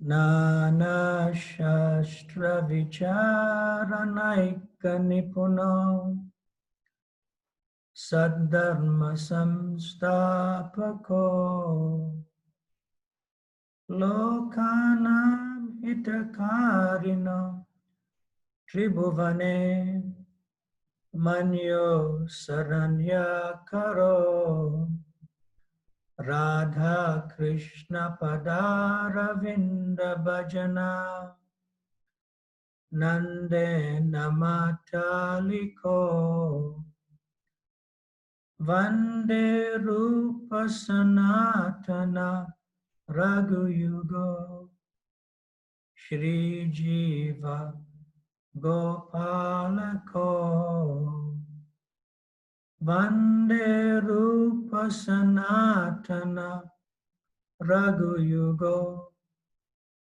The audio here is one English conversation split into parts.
Nana Shastra Vicharanaika Nipuno Saddharma Samstapako Lokanam Hitakarino Tribhuvane Manyo Saranyakaro Radha Krishna Padaravinda Bhajana Nande Namataliko Vande Rupa Sanatana Raghuyugo Shri Jiva Gopalako Vande Rupa Sanatana Raghuyugo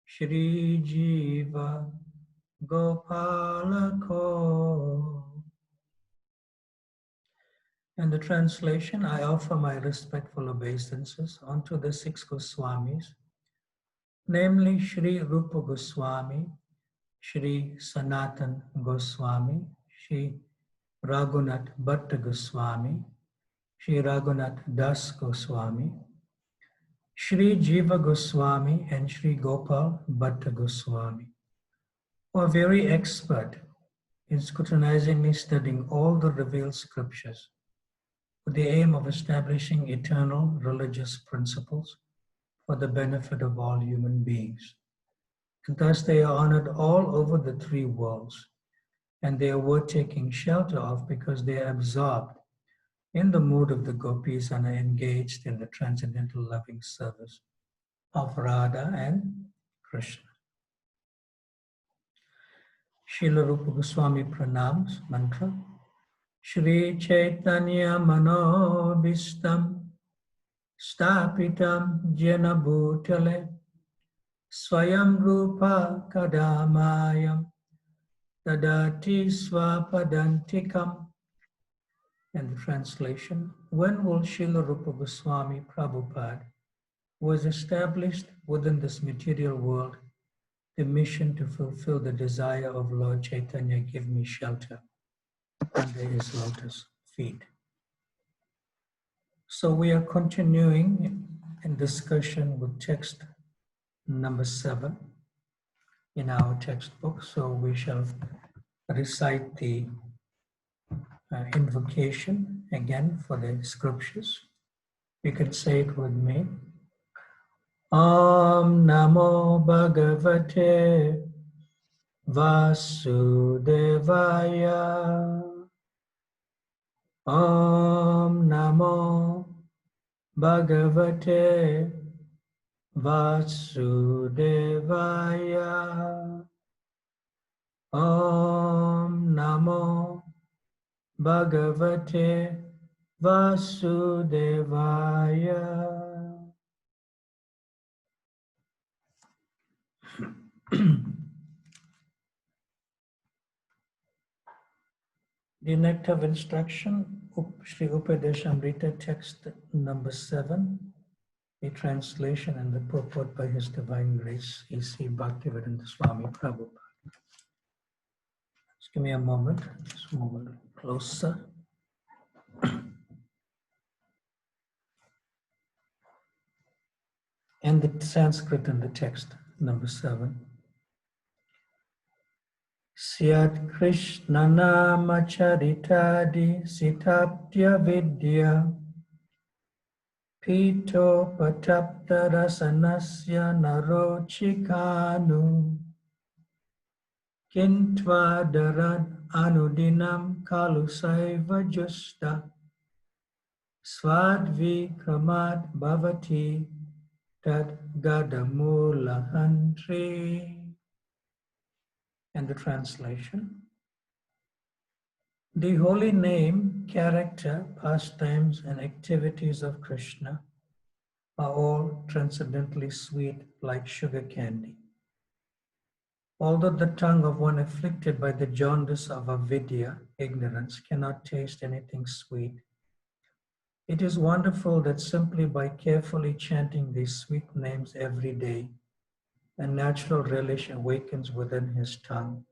Shri Jiva Gopalako. And the translation, I offer my respectful obeisances unto the six Goswamis, namely Shri Rupa Goswami, Shri Sanatan Goswami, Shri Raghunath Bhatta Goswami, Shri Raghunath Das Goswami, Shri Jiva Goswami, and Shri Gopal Bhatta Goswami, who are very expert in scrutinizingly studying all the revealed scriptures with the aim of establishing eternal religious principles for the benefit of all human beings. And thus they are honored all over the three worlds, and they are worth taking shelter of because they are absorbed in the mood of the gopis and are engaged in the transcendental loving service of Radha and Krishna. Srila Rupa Goswami pranams mantra. Shri Chaitanya Manobhistam Stapitam Jena Bhutale Swayam Rupa Kadamayam Tadati Swapadantikam. And the translation, when will Srila Rupa Goswami Prabhupada, who has established within this material world the mission to fulfill the desire of Lord Chaitanya, give me shelter under his lotus feet? So we are continuing in discussion with text number 7 in our textbook. So we shall recite the invocation again for the scriptures. You can say it with me. Om Namo Bhagavate Vasudevaya. Om Namo Bhagavate Vasudevaya. Om Namo Bhagavate Vasudevaya. The Nectar of Instruction, Sri Upadeshamrita, text number 7, a translation and the purport by His Divine Grace, A.C. Bhakti Brhat Swami Prabhupada. Just give me a moment, just move a little closer. And the Sanskrit in the text number 7. Syat Krishna Nama Charitadi Sitaptya Vidya Pito Patapta Rasanasya Narochikanu Kintva Darat Anudinam Kalusaiva Justa Swadvi Kramat Bhavati Tad Gadamula Hantri. And the translation. The holy name, character, pastimes, and activities of Krishna are all transcendently sweet like sugar candy. Although the tongue of one afflicted by the jaundice of avidya, ignorance, cannot taste anything sweet, It is wonderful that simply by carefully chanting these sweet names every day, a natural relish awakens within his tongue,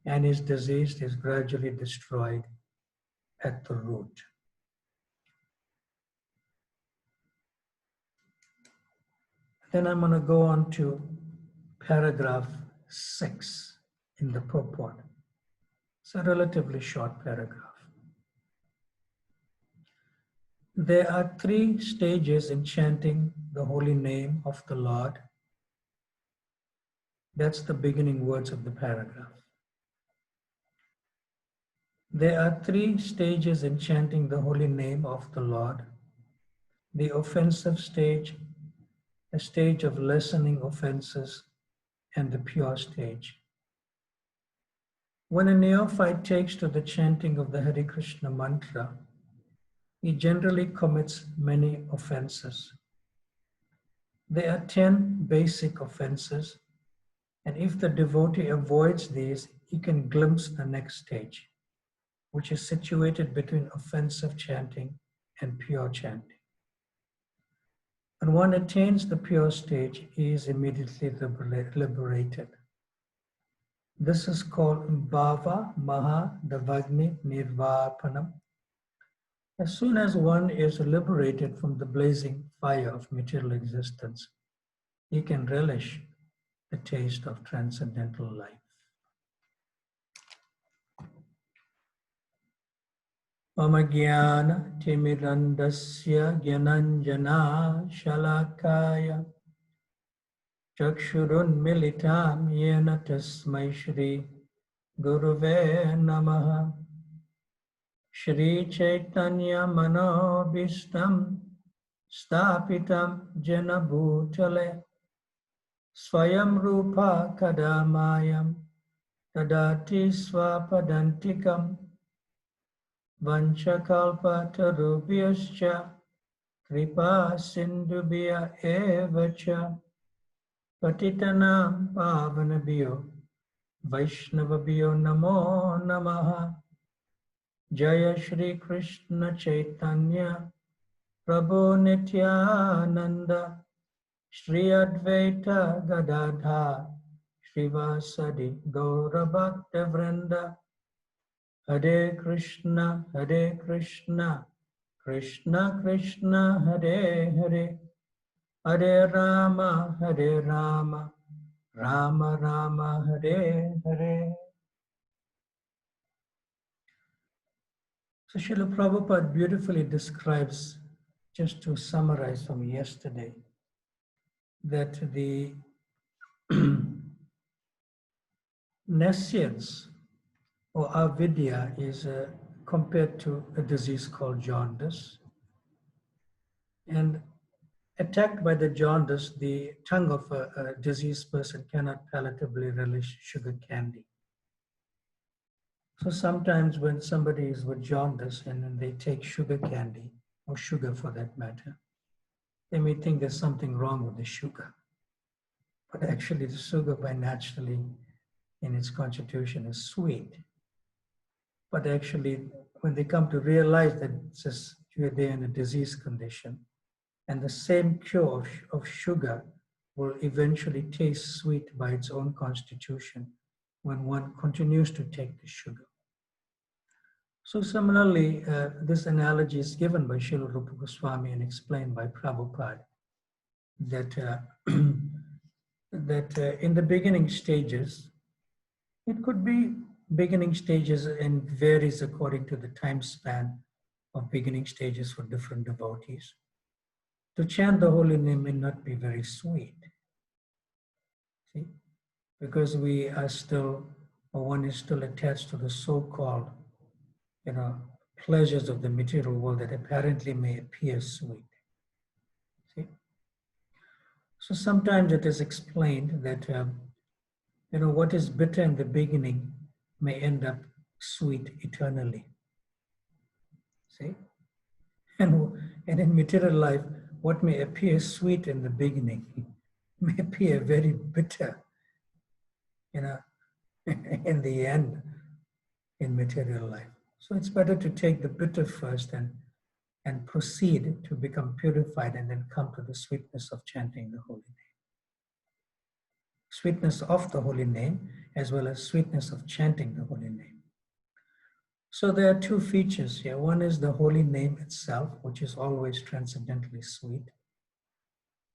and his disease is gradually destroyed at the root. Then I'm going to go on to paragraph 6 in the purport. It's a relatively short paragraph. There are 3 stages in chanting the holy name of the Lord. That's the beginning words of the paragraph. There are 3 stages in chanting the holy name of the Lord. The offensive stage, a stage of lessening offenses, and the pure stage. When a neophyte takes to the chanting of the Hare Krishna mantra, he generally commits many offenses. There are 10 basic offenses, and if the devotee avoids these, he can glimpse the next stage, which is situated between offensive chanting and pure chanting. When one attains the pure stage, he is immediately liberated. This is called Bhava Maha Davagni Nirvapanam. As soon as one is liberated from the blazing fire of material existence, he can relish the taste of transcendental life. Mama Jnana Timirandasya Gyananjana Shalakaya Chakshurun Militam Yena Tasmai Shri Guruve Namaha Shri Chaitanya Manobishtam Stapitam Jena Bhutale Swayam Rupa Kadamayam Tadati Swapadantikam Vanchakalpa Tarubhyascha Kripa Sindhubhya Evacha Patitanam Pavanabhyo Vaishnavabhyo Namo Namaha Jaya Shri Krishna Chaitanya Prabhu Nityananda Shri Advaita Gadadha Srivasadi Gaura Bhakta Vrinda Hare Krishna Krishna Krishna Hare Hare Hare Rama Rama Rama Hare Hare. So Srila Prabhupada beautifully describes, just to summarize from yesterday, that the nescience or avidya is compared to a disease called jaundice. And attacked by the jaundice, the tongue of a diseased person cannot palatably relish sugar candy. So sometimes when somebody is with jaundice and then they take sugar candy, or sugar for that matter, they may think there's something wrong with the sugar. But actually the sugar by naturally in its constitution is sweet. But actually when they come to realize that it's just, they're in a disease condition, and the same cure of sugar will eventually taste sweet by its own constitution when one continues to take the sugar. So similarly, this analogy is given by Srila Rupa Goswami and explained by Prabhupada, that, in the beginning stages, it could be beginning stages and varies according to the time span of beginning stages for different devotees. To chant the holy name may not be very sweet, see, because we are still, or one is still attached to the so-called, pleasures of the material world that apparently may appear sweet. See? So sometimes it is explained that, what is bitter in the beginning may end up sweet eternally. See? And in material life, what may appear sweet in the beginning may appear very bitter, in the end in material life. So it's better to take the bitter first and and proceed to become purified and then come to the sweetness of chanting the holy name. Sweetness of the holy name as well as sweetness of chanting the holy name. So there are two features here. One is the holy name itself, which is always transcendently sweet.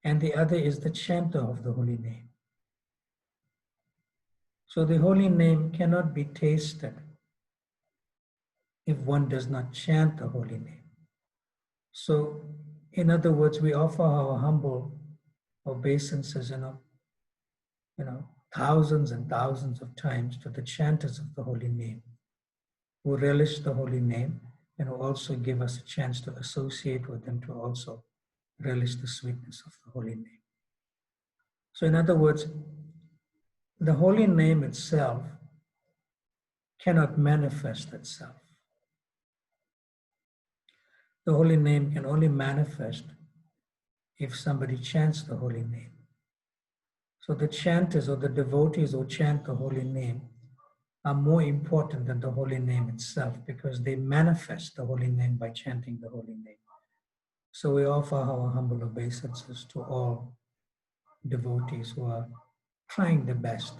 And the other is the chanter of the holy name. So the holy name cannot be tasted if one does not chant the holy name. So, in other words, we offer our humble obeisances, thousands and thousands of times to the chanters of the holy name, who relish the holy name and who also give us a chance to associate with them to also relish the sweetness of the holy name. So, in other words, the holy name itself cannot manifest itself. The holy name can only manifest if somebody chants the holy name. So the chanters or the devotees who chant the holy name are more important than the holy name itself because they manifest the holy name by chanting the holy name. So we offer our humble obeisances to all devotees who are trying their best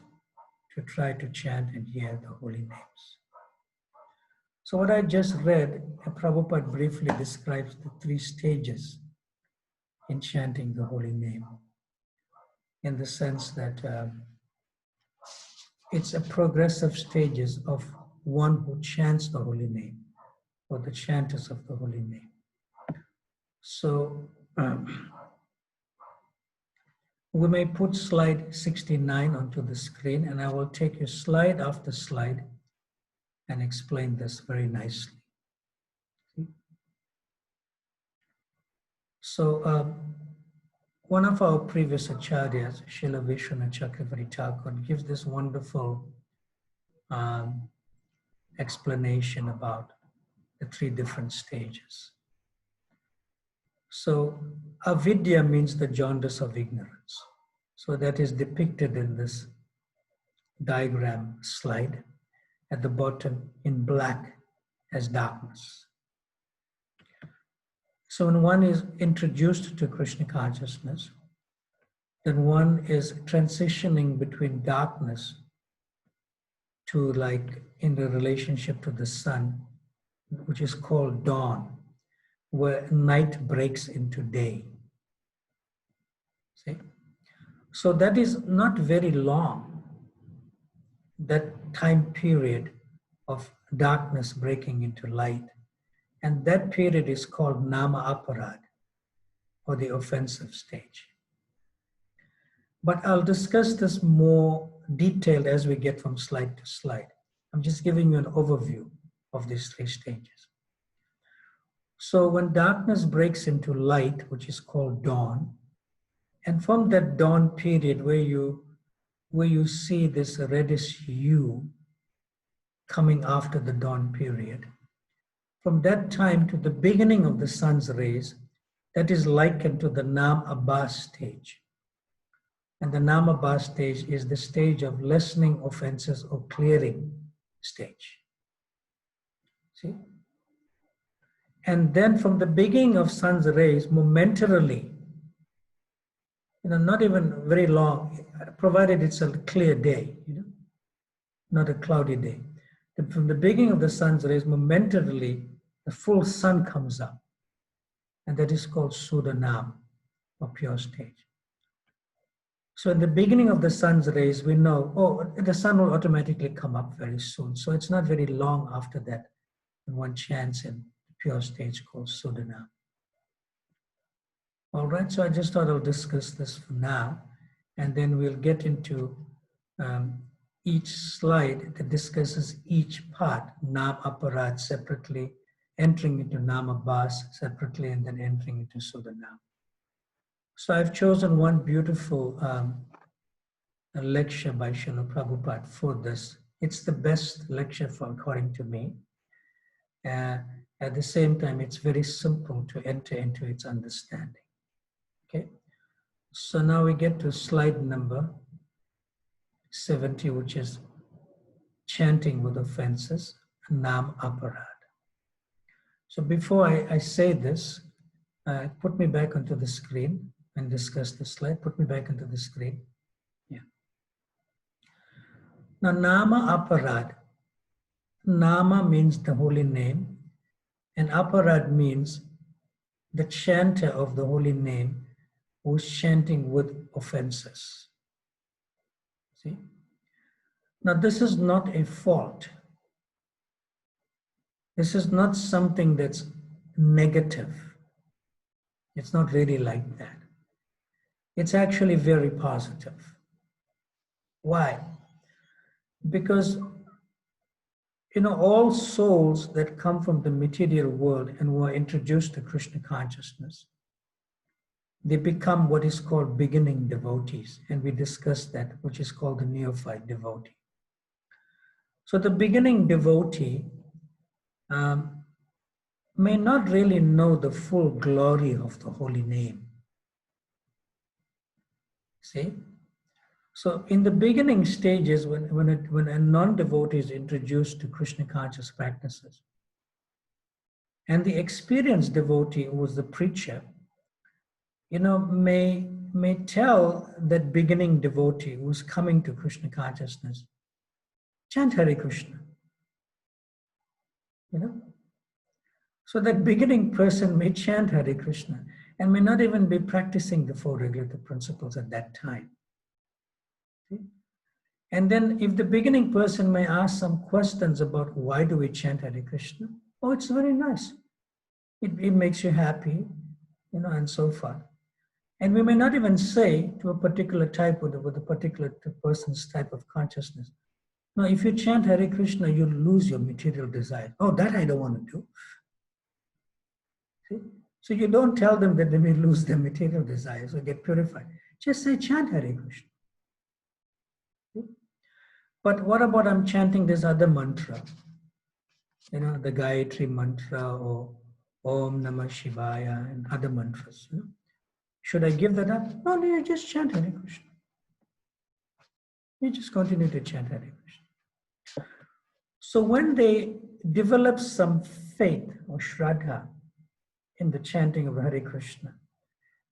to try to chant and hear the holy names. So what I just read, Prabhupada briefly describes the three stages in chanting the holy name, in the sense that it's a progressive stages of one who chants the holy name or the chanters of the holy name. So we may put slide 69 onto the screen, and I will take you slide after slide and explain this very nicely. So one of our previous acharyas, Srila Vishwanath Chakravarti Thakur, gives this wonderful explanation about the three different stages. So avidya means the jaundice of ignorance. So that is depicted in this diagram slide at the bottom in black as darkness. So when one is introduced to Krishna consciousness, then one is transitioning between darkness to, like, in the relationship to the sun, which is called dawn, where night breaks into day. See? So that is not very long, that time period of darkness breaking into light. And that period is called Namabhasa, or the offensive stage. But I'll discuss this more detailed as we get from slide to slide. I'm just giving you an overview of these three stages. So when darkness breaks into light, which is called dawn, and from that dawn period where you see this reddish hue coming after the dawn period, from that time to the beginning of the sun's rays, that is likened to the Namabhasa stage. And the Namabhasa stage is the stage of lessening offenses or clearing stage. See? And then from the beginning of sun's rays, momentarily, not even very long, provided it's a clear day, not a cloudy day. Then from the beginning of the sun's rays, momentarily, the full sun comes up. And that is called Sudanam, or pure stage. So in the beginning of the sun's rays, we know, the sun will automatically come up very soon. So it's not very long after that when one chants in the pure stage called Sudanam. All right, so I just thought I'll discuss this for now, and then we'll get into each slide that discusses each part, Nam Aparad separately, entering into Namabhasa separately, and then entering into Sudanam. So I've chosen one beautiful lecture by Srila Prabhupada for this. It's the best lecture according to me. At the same time, it's very simple to enter into its understanding. Okay, so now we get to slide number 70, which is chanting with offenses, Nam Aparad. So before I say this, put me back onto the screen and discuss the slide. Put me back onto the screen. Yeah. Now, Nama Aparad. Nama means the holy name, and Aparad means the chanter of the holy name who's chanting with offenses. See? Now, this is not a fault. This is not something that's negative. It's not really like that. It's actually very positive. Why? Because, all souls that come from the material world and who are introduced to Krishna consciousness, they become what is called beginning devotees. And we discussed that, which is called the neophyte devotee. So the beginning devotee may not really know the full glory of the holy name. See? So in the beginning stages, when a non-devotee is introduced to Krishna conscious practices, and the experienced devotee, who was the preacher, may tell that beginning devotee who's coming to Krishna consciousness, chant Hare Krishna. So that beginning person may chant Hare Krishna and may not even be practicing the four regulative principles at that time. See? And then if the beginning person may ask some questions about why do we chant Hare Krishna, oh, it's very nice. It makes you happy, and so forth. And we may not even say to a particular type with a particular person's type of consciousness, no, if you chant Hare Krishna, you'll lose your material desire. Oh, that I don't want to do. See? So you don't tell them that they may lose their material desires or get purified. Just say, chant Hare Krishna. See? But what about I'm chanting this other mantra? The Gayatri mantra or Om Namah Shivaya and other mantras. Should I give that up? No, you just chant Hare Krishna. You just continue to chant Hare Krishna. So when they develop some faith or shraddha in the chanting of Hare Krishna,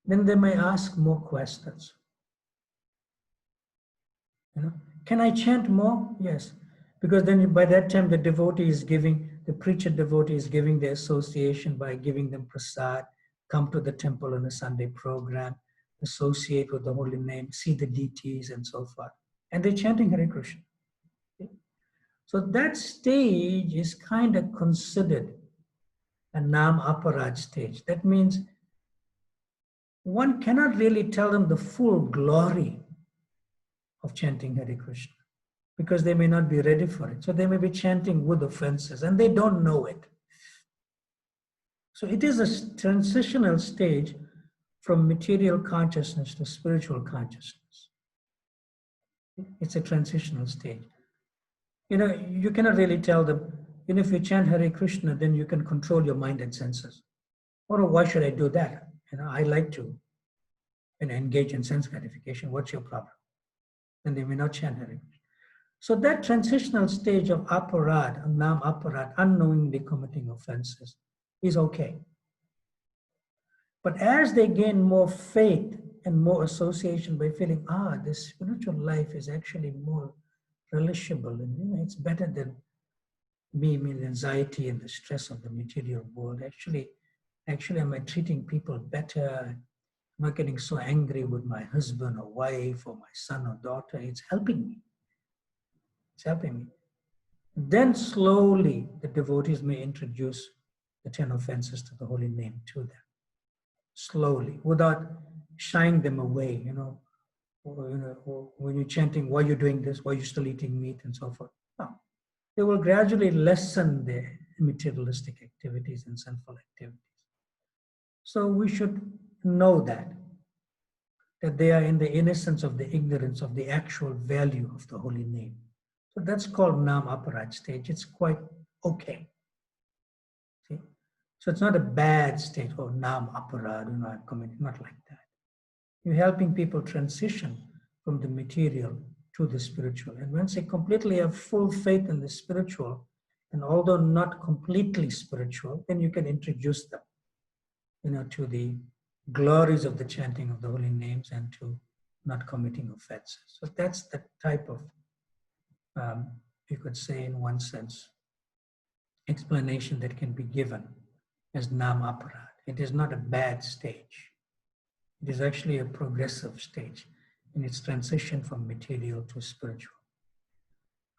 then they may ask more questions. Can I chant more? Yes. Because then by that time the preacher devotee is giving the association by giving them prasad, come to the temple on a Sunday program, associate with the holy name, see the deities and so forth. And they're chanting Hare Krishna. So that stage is kind of considered a Nam Aparaj stage. That means one cannot really tell them the full glory of chanting Hare Krishna because they may not be ready for it. So they may be chanting with offenses and they don't know it. So it is a transitional stage from material consciousness to spiritual consciousness. It's a transitional stage. You cannot really tell them, if you chant Hare Krishna, then you can control your mind and senses. Or why should I do that? I like to engage in sense gratification. What's your problem? Then they may not chant Hare Krishna. So that transitional stage of aparad, nam aparad, unknowingly committing offenses, is okay. But as they gain more faith and more association by feeling, this spiritual life is actually more relishable and it's better than me, anxiety and the stress of the material world. Actually, am I treating people better? I'm not getting so angry with my husband or wife or my son or daughter. It's helping me. It's helping me. Then slowly the devotees may introduce the 10 offenses to the holy name to them. Slowly, without shying them away, or when you're chanting, why are you doing this? Why are you still eating meat and so forth? No. They will gradually lessen their materialistic activities and sinful activities. So we should know that they are in the innocence of the ignorance of the actual value of the holy name. So that's called Nam Aparaj stage. It's quite okay. See? So it's not a bad stage, Nam Aparad, I'm committing, not like that. You're helping people transition from the material to the spiritual. And once they completely have full faith in the spiritual And although not completely spiritual, then you can introduce them, to the glories of the chanting of the holy names and to not committing offenses. So that's the type of, you could say in one sense, explanation that can be given as Namabhasa. It is not a bad stage. It is actually a progressive stage in its transition from material to spiritual.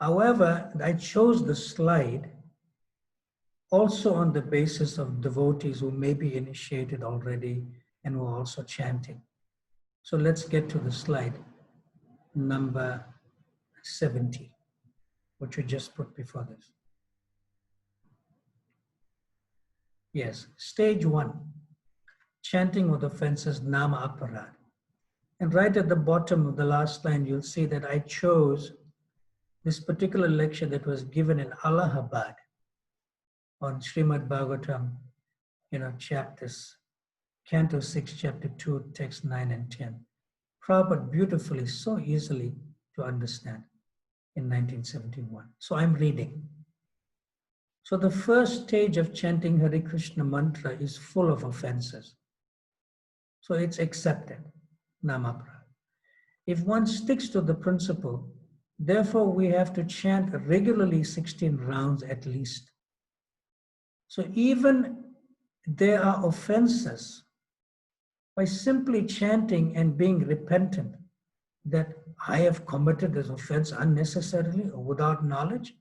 However, I chose the slide also on the basis of devotees who may be initiated already and who are also chanting. So let's get to the slide number 70, which we just put before this. Yes, stage 1, chanting with offenses, nama aparad. And right at the bottom of the last line, you'll see that I chose this particular lecture that was given in Allahabad on Srimad Bhagavatam, chapters, Canto 6, Chapter 2, text 9 and 10. Prabhupada beautifully, so easily to understand in 1971. So I'm reading. So the first stage of chanting Hare Krishna mantra is full of offenses. So it's accepted, Namabhasa. If one sticks to the principle, therefore we have to chant regularly 16 rounds at least. So even there are offenses, by simply chanting and being repentant that I have committed this offense unnecessarily or without knowledge,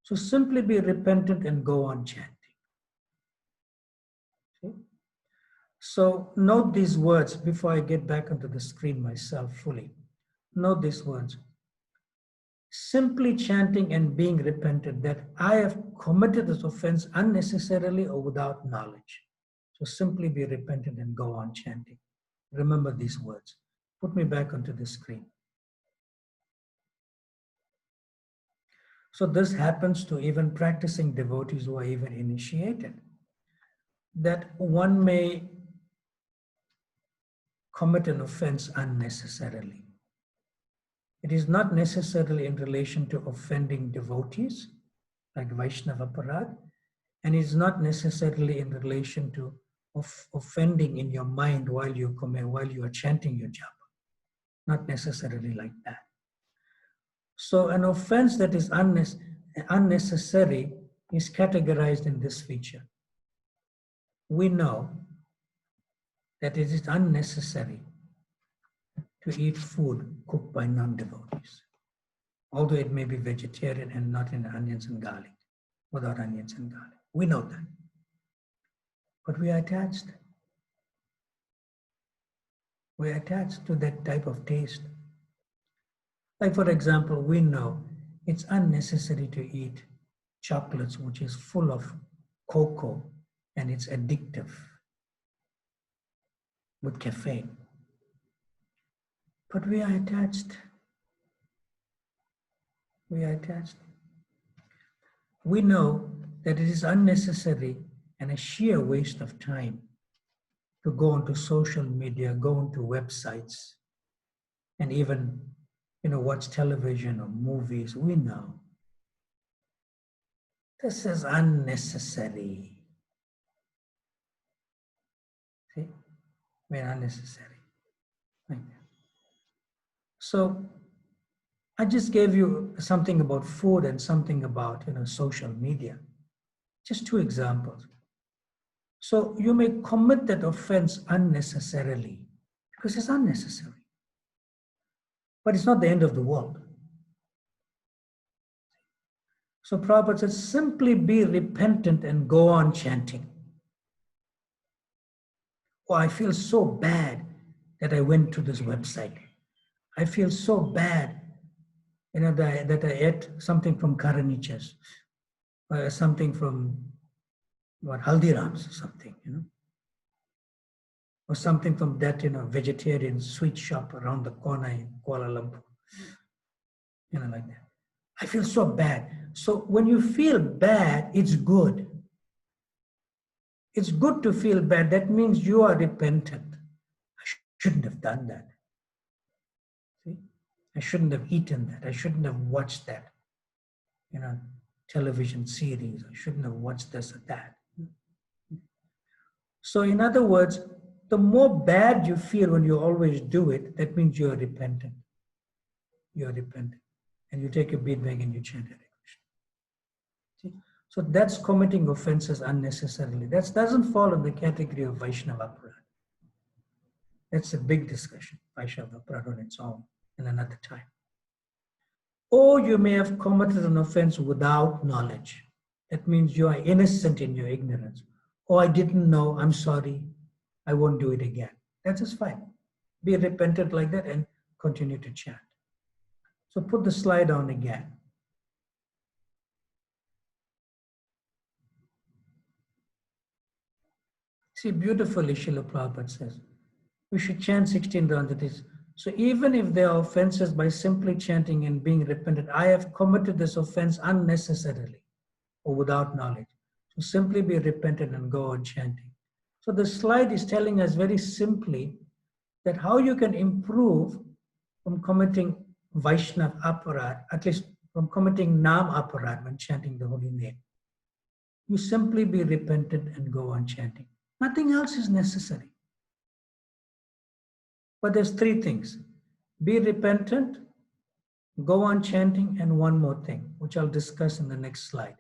so simply be repentant and go on chanting. See? So note these words before I get back onto the screen myself fully. Note these words. Simply chanting and being repentant that I have committed this offense unnecessarily or without knowledge. So simply be repentant and go on chanting. Remember these words. Put me back onto the screen. So this happens to even practicing devotees who are even initiated. That one may commit an offense unnecessarily. It is not necessarily in relation to offending devotees, like Vaishnava Parad, and it's not necessarily in relation to offending in your mind while you are chanting your japa. Not necessarily like that. So an offense that is unnecessary is categorized in this feature. We know that it is unnecessary to eat food cooked by non-devotees, although it may be vegetarian and not in onions and garlic, without onions and garlic. We know that. But we are attached. We are attached to that type of taste. Like for example, we know it's unnecessary to eat chocolates which is full of cocoa and it's addictive with caffeine. But we are attached. We are attached. We know that it is unnecessary and a sheer waste of time to go onto social media, go onto websites, and even, watch television or movies. We know this is unnecessary. See, very unnecessary. Like that. So I just gave you something about food and something about, social media. Just 2 examples. So you may commit that offense unnecessarily because it's unnecessary. But it's not the end of the world. So Prabhupada says, simply be repentant and go on chanting. Oh, I feel so bad that I went to this website. I feel so bad, that I ate something from Karanichas, something from Haldiram's or something, or something from that, vegetarian sweet shop around the corner in Kuala Lumpur, like that. I feel so bad. So when you feel bad, it's good. It's good to feel bad. That means you are repentant. I shouldn't have done that. See? I shouldn't have eaten that. I shouldn't have watched that, television series. I shouldn't have watched this or that. So in other words, the more bad you feel when you always do it, that means you're repentant. You're repentant. And you take a bead bag and you chant Hare Krishna. See? So that's committing offenses unnecessarily. That doesn't fall in the category of Vaishnava Aparadha. That's a big discussion, Vaishnava Aparadha on its own, in another time. Or you may have committed an offense without knowledge. That means you are innocent in your ignorance. Oh, I didn't know, I'm sorry, I won't do it again. That is fine. Be repentant like that and continue to chant. So put the slide on again. See, beautifully Srila Prabhupada says, we should chant 16 rounds. That is, so even if there are offenses by simply chanting and being repentant, I have committed this offense unnecessarily or without knowledge. So simply be repentant and go on chanting. So the slide is telling us very simply that how you can improve from committing Vaishnav aparad, at least from committing Nam aparad when chanting the holy name. You simply be repentant and go on chanting. Nothing else is necessary. But there's three things. Be repentant, go on chanting, and one more thing, which I'll discuss in the next slide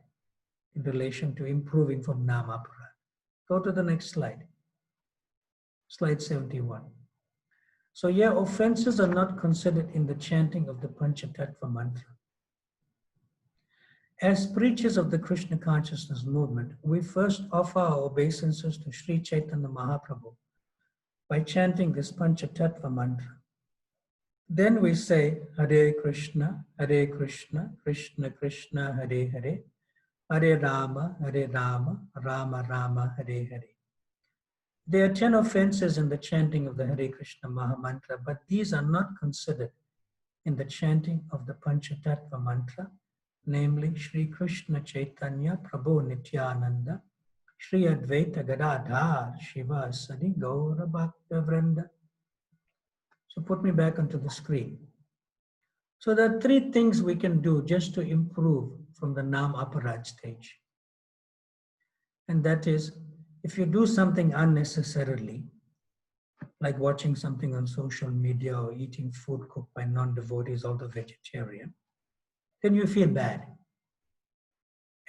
in relation to improving from Nam aparad. Go to the next slide. Slide 71. So yeah, offenses are not considered in the chanting of the Pancha-tattva mantra. As preachers of the Krishna consciousness movement, we first offer our obeisances to Sri Chaitanya Mahaprabhu by chanting this Pancha-tattva mantra. Then we say Hare Krishna, Krishna Krishna, Hare Hare, Hare Rama, Rama Rama, Hare Hare. There are 10 offenses in the chanting of the Hare Krishna Mahamantra, but these are not considered in the chanting of the Pancha-tattva mantra, namely Sri Krishna Chaitanya Prabhu Nityananda, Sri Advaita Gadadhar Shiva Sadi Gaura Bhakta Vrinda. So put me back onto the screen. So there are three things we can do just to improve from the Nam aparad stage. And that is, if you do something unnecessarily, like watching something on social media or eating food cooked by non-devotees, although vegetarian, then you feel bad.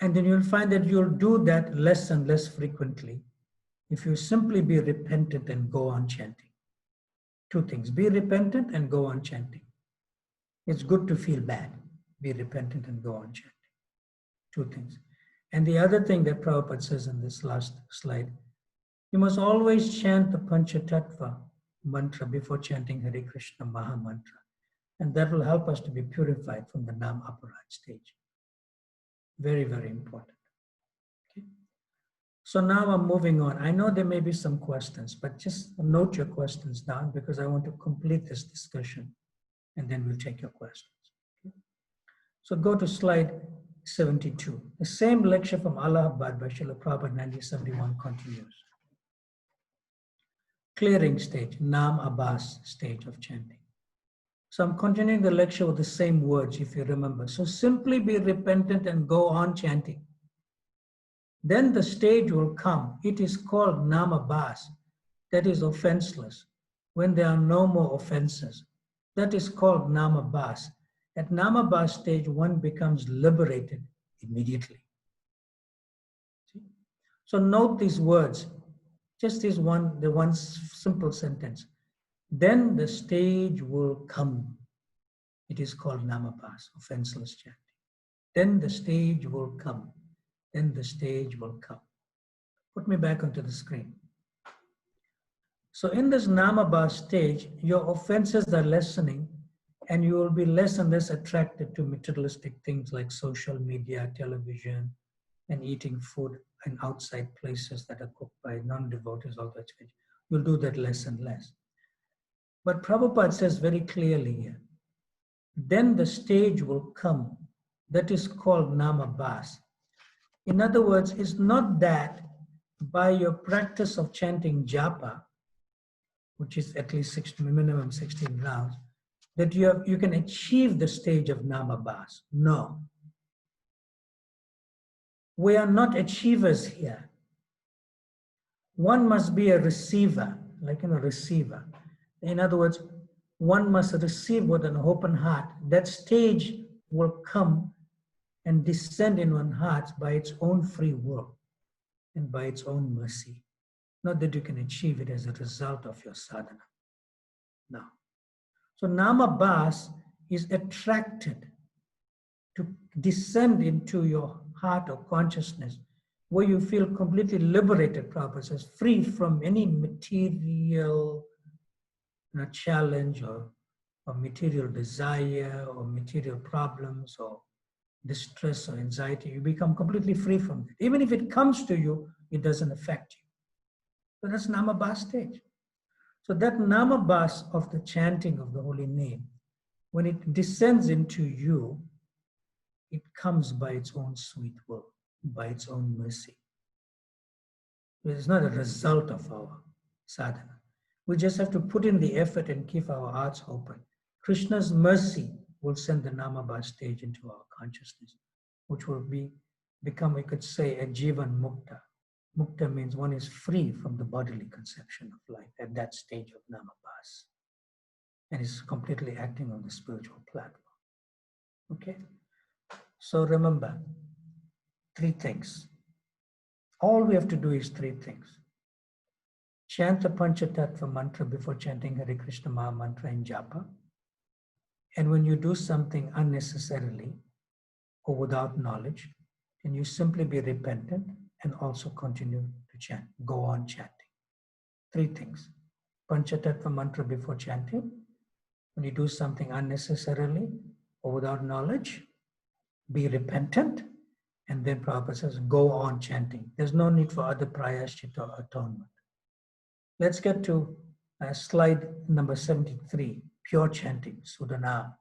And then you'll find that you'll do that less and less frequently if you simply be repentant and go on chanting. Two things, be repentant and go on chanting. It's good to feel bad. Be repentant and go on chanting. Two things. And the other thing that Prabhupada says in this last slide, you must always chant the Pancha-tattva mantra before chanting Hare Krishna Maha Mantra. And that will help us to be purified from the Nam aparad stage. Very, very important. Okay. So now I'm moving on. I know there may be some questions, but just note your questions down because I want to complete this discussion and then we'll take your questions. Okay. So go to slide 72. The same lecture from Allahabad by Srila Prabhupada 1971 continues. Clearing stage, Namabhasa stage of chanting. So I'm continuing the lecture with the same words, if you remember. So simply be repentant and go on chanting. Then the stage will come. It is called Namabhasa, that is offenseless, when there are no more offenses. That is called Namabhasa. At Namabhasa stage, one becomes liberated immediately. See? So note these words, just the one simple sentence. Then the stage will come. It is called Namabhasa, offenseless chanting. Then the stage will come. Then the stage will come. Put me back onto the screen. So in this Namabhasa stage, your offenses are lessening and you will be less and less attracted to materialistic things like social media, television, and eating food in outside places that are cooked by non-devotees, all that. You'll do that less and less. But Prabhupada says very clearly here, then the stage will come that is called Namabhasa. In other words, it's not that by your practice of chanting japa, which is at least minimum 16 rounds, that you can achieve the stage of Namabhasa. No. We are not achievers here. One must be a receiver, like receiver. In other words, one must receive with an open heart. That stage will come and descend in one's heart by its own free will and by its own mercy. Not that you can achieve it as a result of your sadhana. No. So Namabhasa is attracted to descend into your heart or consciousness where you feel completely liberated, Prabhupada says, free from any material challenge or material desire or material problems or distress or anxiety. You become completely free from it. Even if it comes to you, it doesn't affect you. So that's Namabhasa stage. So that Namabhasa of the chanting of the holy name, when it descends into you, it comes by its own sweet will, by its own mercy. It is not a result of our sadhana. We just have to put in the effort and keep our hearts open. Krishna's mercy will send the Namabhasa stage into our consciousness, which will become, we could say, a Jivan Mukta. Mukta means one is free from the bodily conception of life at that stage of Namabhasa, and is completely acting on the spiritual platform. Okay? So remember, 3 things. All we have to do is 3 things. Chant the Pancha-tattva mantra before chanting Hare Krishna Maha Mantra in japa. And when you do something unnecessarily or without knowledge, then you simply be repentant and also continue to chant. Go on chanting. 3 things. Pancha-tattva mantra before chanting. When you do something unnecessarily or without knowledge, be repentant. And then Prabhupada says, go on chanting. There's no need for other prayashchita or atonement. Let's get to slide number 73, pure chanting, Sudhanam.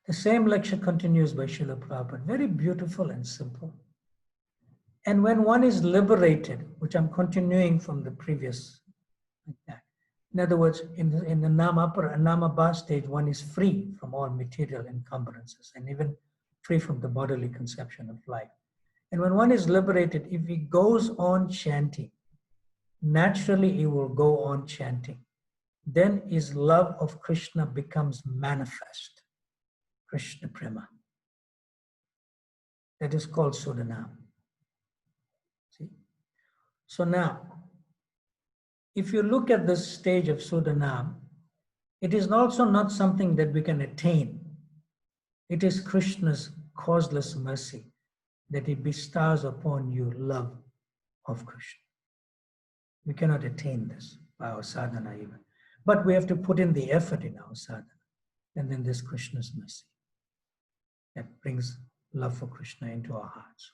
The same lecture continues by Srila Prabhupada, very beautiful and simple. And when one is liberated, which I'm continuing from the previous, like that. In other words, in the Namabhasa stage, one is free from all material encumbrances and even free from the bodily conception of life. And when one is liberated, if he goes on chanting, naturally he will go on chanting. Then his love of Krishna becomes manifest. Krishna Prema. That is called Sudhanam. See? So now, if you look at this stage of Sudhanam, it is also not something that we can attain. It is Krishna's causeless mercy that he bestows upon you love of Krishna. We cannot attain this by our sadhana even. But we have to put in the effort in our sadhana. And then there's Krishna's mercy that brings love for Krishna into our hearts.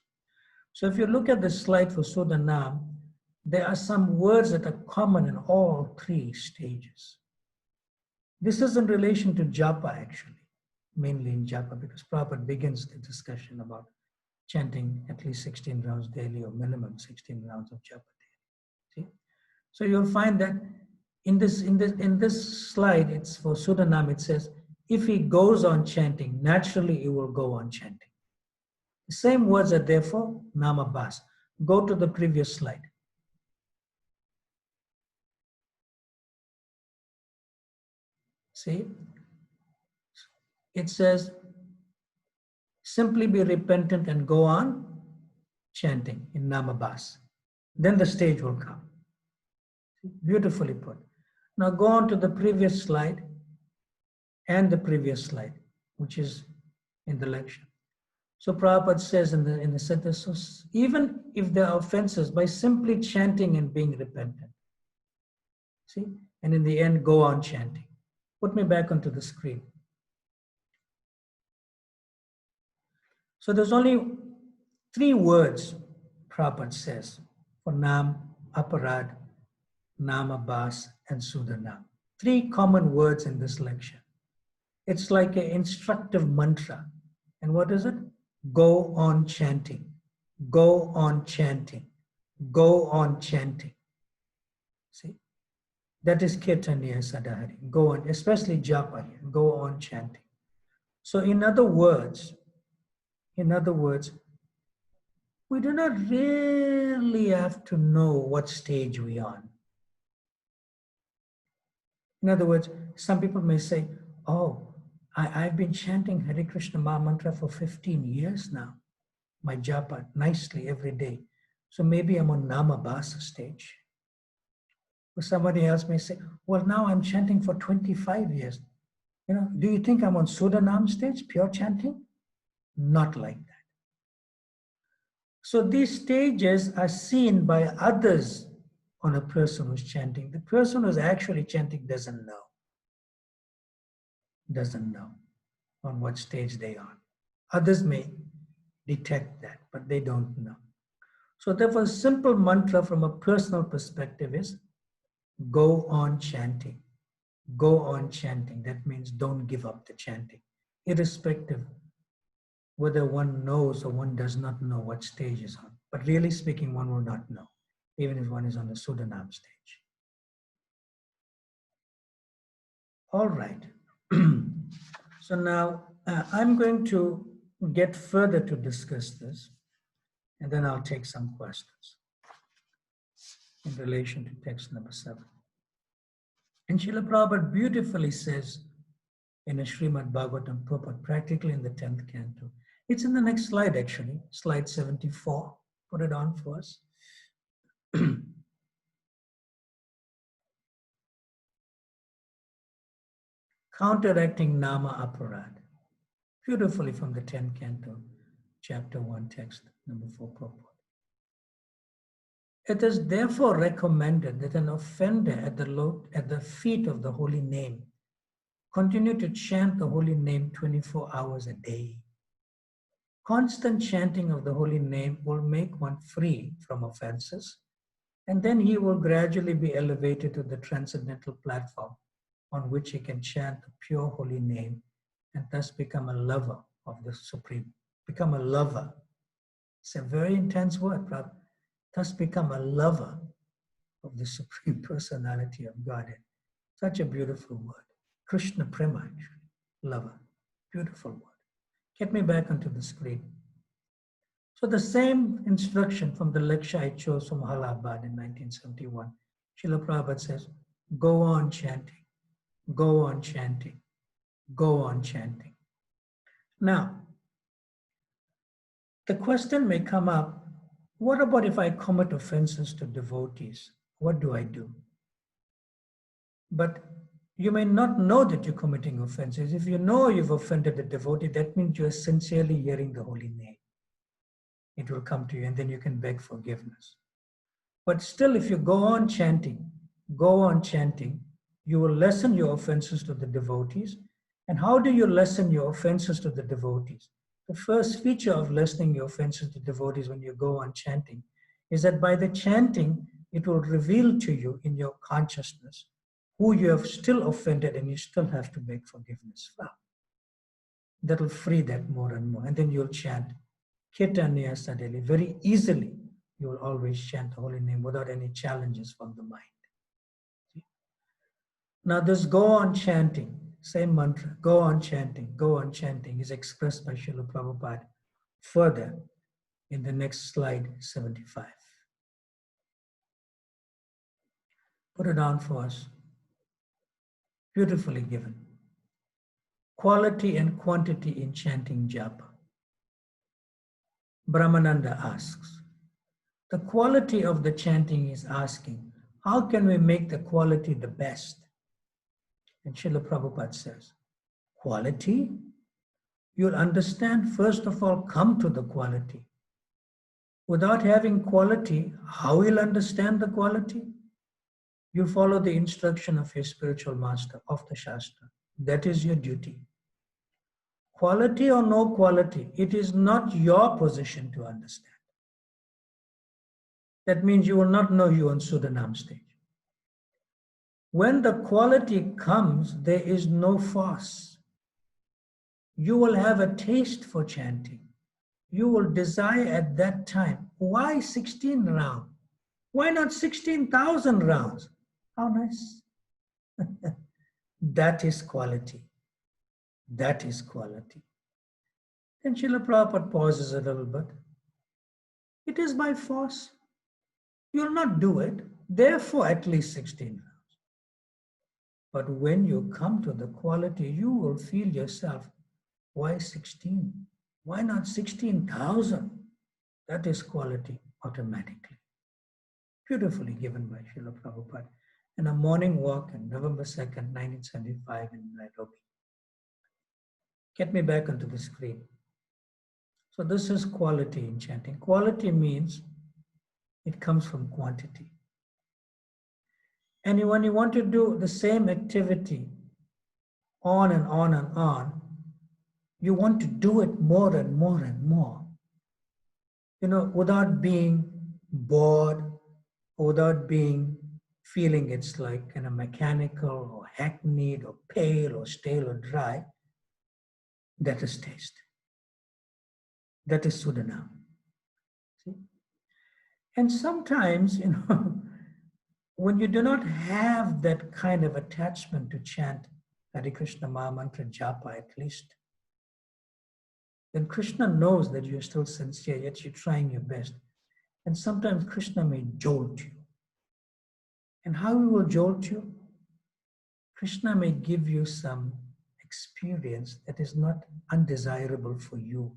So if you look at the slide for Sudhanam, there are some words that are common in all 3 stages. This is in relation to japa actually, mainly in japa, because Prabhupada begins the discussion about chanting at least 16 rounds daily or minimum 16 rounds of japa daily. See? So you'll find that in this slide, it's for Sudhanam, it says, if he goes on chanting, naturally he will go on chanting. The same words are there for Namabhasa. Go to the previous slide. See? It says, simply be repentant and go on chanting in Namabhasa. Then the stage will come. Beautifully put. Now go on to the previous slide and the previous slide, which is in the lecture. So Prabhupada says in the sentence, so even if there are offenses, by simply chanting and being repentant, see, and in the end, go on chanting. Put me back onto the screen. So there's only 3 words Prabhupada says for Nam, Aparad, Namabhasa, and Sudhanam. 3 common words in this lecture. It's like an instructive mantra. And what is it? Go on chanting. Go on chanting. Go on chanting. See? That is Kirtaniya Sadahari. Go on, especially japa, go on chanting. So in other words, we do not really have to know what stage we are on. In other words, some people may say, oh, I've been chanting Hare Krishna Maha Mantra for 15 years now, my japa, nicely every day. So maybe I'm on Namabhasa stage. Or somebody else may say, well, now I'm chanting for 25 years. Do you think I'm on Sudanam stage, pure chanting? Not like that. So these stages are seen by others on a person who's chanting. The person who's actually chanting doesn't know on what stage they are. Others may detect that, but they don't know. So therefore, a simple mantra from a personal perspective is go on chanting. Go on chanting. That means don't give up the chanting, irrespective whether one knows or one does not know what stage is on. But really speaking, one will not know, even if one is on the Sudanam stage. All right. So now I'm going to get further to discuss this, and then I'll take some questions in relation to text number 7. And Srila Prabhupada beautifully says in a Srimad Bhagavatam purport, practically in the 10th canto. It's in the next slide, actually, slide 74. Put it on for us. Counteracting Nama Aparad. Beautifully from the 10th canto, chapter 1, text number 4 purport. It is therefore recommended that an offender at the feet of the holy name continue to chant the holy name 24 hours a day. Constant chanting of the holy name will make one free from offenses, and then he will gradually be elevated to the transcendental platform on which he can chant the pure holy name and thus become a lover of the Supreme. Become a lover. It's a very intense word, Prabhupada. Thus become a lover of the Supreme Personality of Godhead. Such a beautiful word. Krishna Prema, lover. Beautiful word. Get me back onto the screen. So the same instruction from the lecture I chose from Allahabad in 1971. Srila Prabhupada says, go on chanting, go on chanting, go on chanting. Now, the question may come up, what about if I commit offenses to devotees? What do I do? But you may not know that you're committing offenses. If you know you've offended a devotee, that means you're sincerely hearing the holy name. It will come to you, and then you can beg forgiveness. But still, if you go on chanting, you will lessen your offenses to the devotees. And how do you lessen your offenses to the devotees? The first feature of lessening your offenses to devotees when you go on chanting is that by the chanting, it will reveal to you in your consciousness who you have still offended and you still have to beg forgiveness from. That will free that more and more. And then you'll chant Kirtaniya Sadeli very easily. You will always chant the holy name without any challenges from the mind. See? Now this go on chanting, same mantra, go on chanting is expressed by Srila Prabhupada further in the next slide, 75. Put it on for us. Beautifully given. Quality and quantity in chanting japa. Brahmananda asks, the quality of the chanting is asking, how can we make the quality the best? And Srila Prabhupada says, quality? You'll understand, first of all, come to the quality. Without having quality, how will you understand the quality? You follow the instruction of your spiritual master, of the Shastra. That is your duty. Quality or no quality, it is not your position to understand. That means you will not know you on Sudanam stage. When the quality comes, there is no force. You will have a taste for chanting. You will desire at that time, why 16 rounds? Why not 16,000 rounds? How nice. That is quality. That is quality. Then Srila Prabhupada pauses a little bit. It is by force. You'll not do it. Therefore, at least 16 rounds. But when you come to the quality, you will feel yourself, why 16? Why not 16,000? That is quality automatically. Beautifully given by Srila Prabhupada in a morning walk on November 2nd, 1975 in Nairobi. Get me back onto the screen. So this is quality in chanting. Quality means it comes from quantity. And when you want to do the same activity on and on and on, you want to do it more and more and more. Without being bored, without feeling it's like mechanical or hackneyed or pale or stale or dry. That is taste. That is Sudana. See? And sometimes, when you do not have that kind of attachment to chant Hare Krishna Maha Mantra Japa at least, then Krishna knows that you're still sincere, yet you're trying your best. And sometimes Krishna may jolt you. And how he will jolt you? Krishna may give you some experience that is not undesirable for you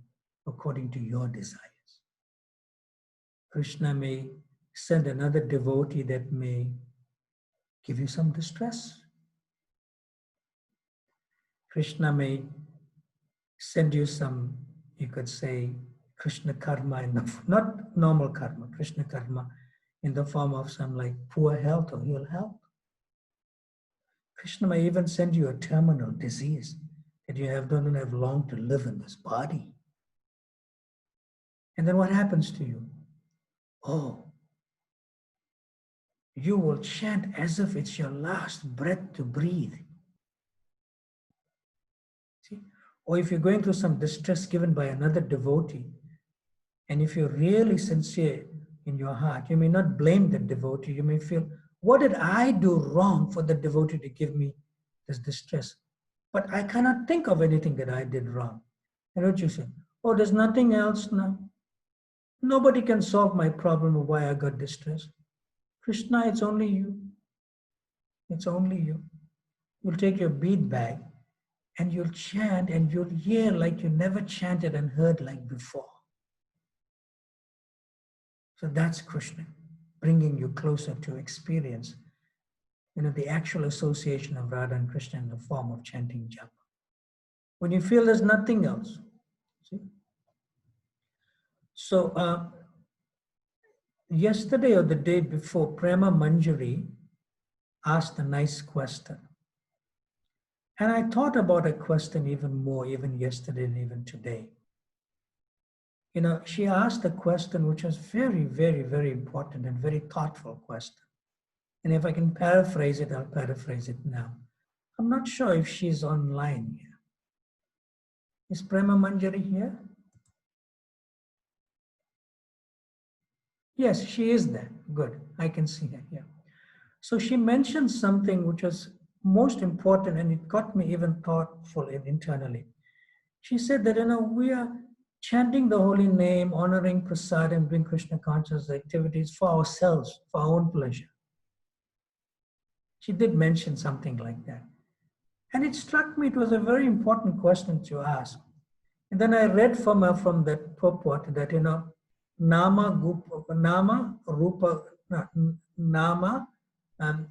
according to your desires. Krishna may send another devotee that may give you some distress. Krishna may send you some, you could say, Krishna karma, not normal karma, Krishna karma in the form of some like poor health or ill health. Krishna may even send you a terminal disease that you don't have long to live in this body. And then what happens to you? Oh, you will chant as if it's your last breath to breathe. See? Or if you're going through some distress given by another devotee, and if you're really sincere in your heart, you may not blame the devotee. You may feel, what did I do wrong for the devotee to give me this distress? But I cannot think of anything that I did wrong. And what you say? Oh, there's nothing else now. Nobody can solve my problem of why I got distressed. Krishna, it's only you. It's only you. You'll take your bead bag and you'll chant and you'll hear like you never chanted and heard like before. So that's Krishna, bringing you closer to experience, the actual association of Radha and Krishna in the form of chanting japa. When you feel there's nothing else. See? So yesterday or the day before, Prema Manjari asked a nice question. And I thought about a question even more, even yesterday and even today. She asked a question which was very, very, very important and very thoughtful question. And if I can paraphrase it, I'll paraphrase it now. I'm not sure if she's online here. Is Prema Manjari here? Yes, she is there. Good. I can see her here. So she mentioned something which was most important, and it got me even thoughtful internally. She said that, we are chanting the holy name, honoring prasad, and doing Krishna conscious activities for ourselves, for our own pleasure. She did mention something like that. And it struck me, it was a very important question to ask. And then I read from that purport that, Nama,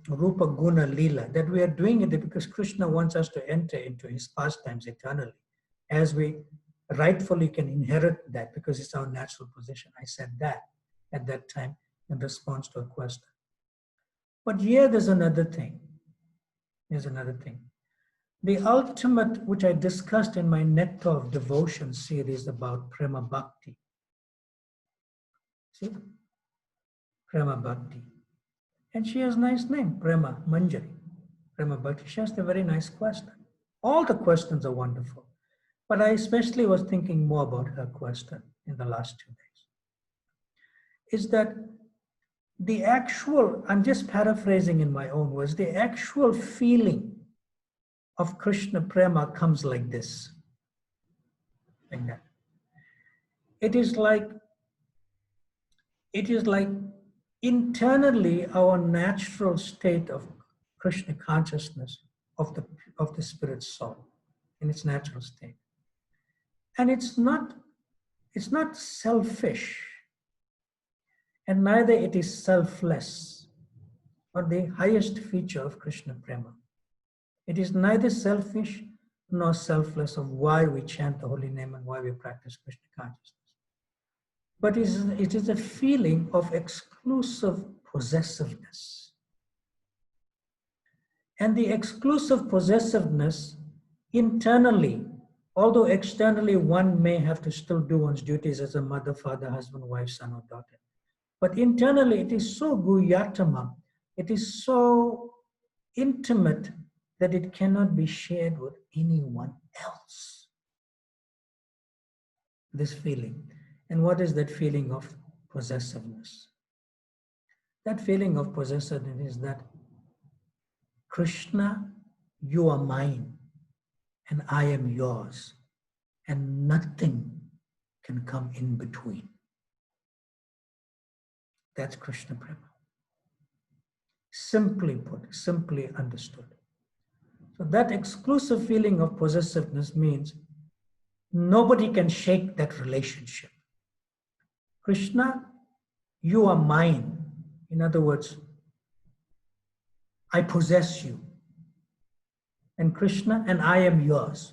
Rupa Guna Lila, that we are doing it because Krishna wants us to enter into his pastimes eternally, as we rightfully can inherit that because it's our natural position. I said that at that time in response to a question. But here there's another thing. There's another thing. The ultimate, which I discussed in my Nectar of Devotion series about Prema Bhakti. See? Prema Bhakti. And she has a nice name, Prema Manjari. Prema Bhakti. She asked a very nice question. All the questions are wonderful. But I especially was thinking more about her question in the last 2 days. Is that the actual, I'm just paraphrasing in my own words, the actual feeling of Krishna Prema comes like this. Like that. It is like internally our natural state of Krishna consciousness of the spirit soul in its natural state. And it's not selfish, and neither it is selfless, but the highest feature of Krishna Prema. It is neither selfish nor selfless of why we chant the holy name and why we practice Krishna consciousness. But it is a feeling of exclusive possessiveness. And the exclusive possessiveness internally, although externally one may have to still do one's duties as a mother, father, husband, wife, son, or daughter. But internally it is so guyatama, it is so intimate that it cannot be shared with anyone else. This feeling. And what is that feeling of possessiveness? That feeling of possessiveness is that Krishna, you are mine and I am yours, and nothing can come in between. That's Krishna Prema. Simply put, simply understood. So that exclusive feeling of possessiveness means nobody can shake that relationship. Krishna, you are mine. In other words, I possess you. And Krishna, and I am yours.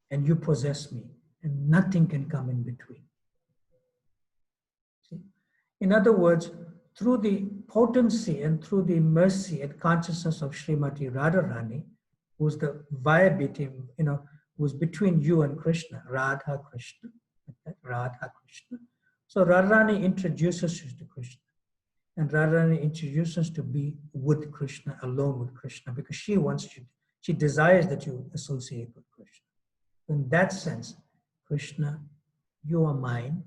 And you possess me. And nothing can come in between. See? In other words, through the potency and through the mercy and consciousness of Srimati Radharani, who's the via between, who's between you and Krishna, Radha Krishna, Radha Krishna. So Radharani introduces you to Krishna, and Radharani introduces to be with Krishna, alone with Krishna, because she wants you, she desires that you associate with Krishna. In that sense, Krishna, you are mine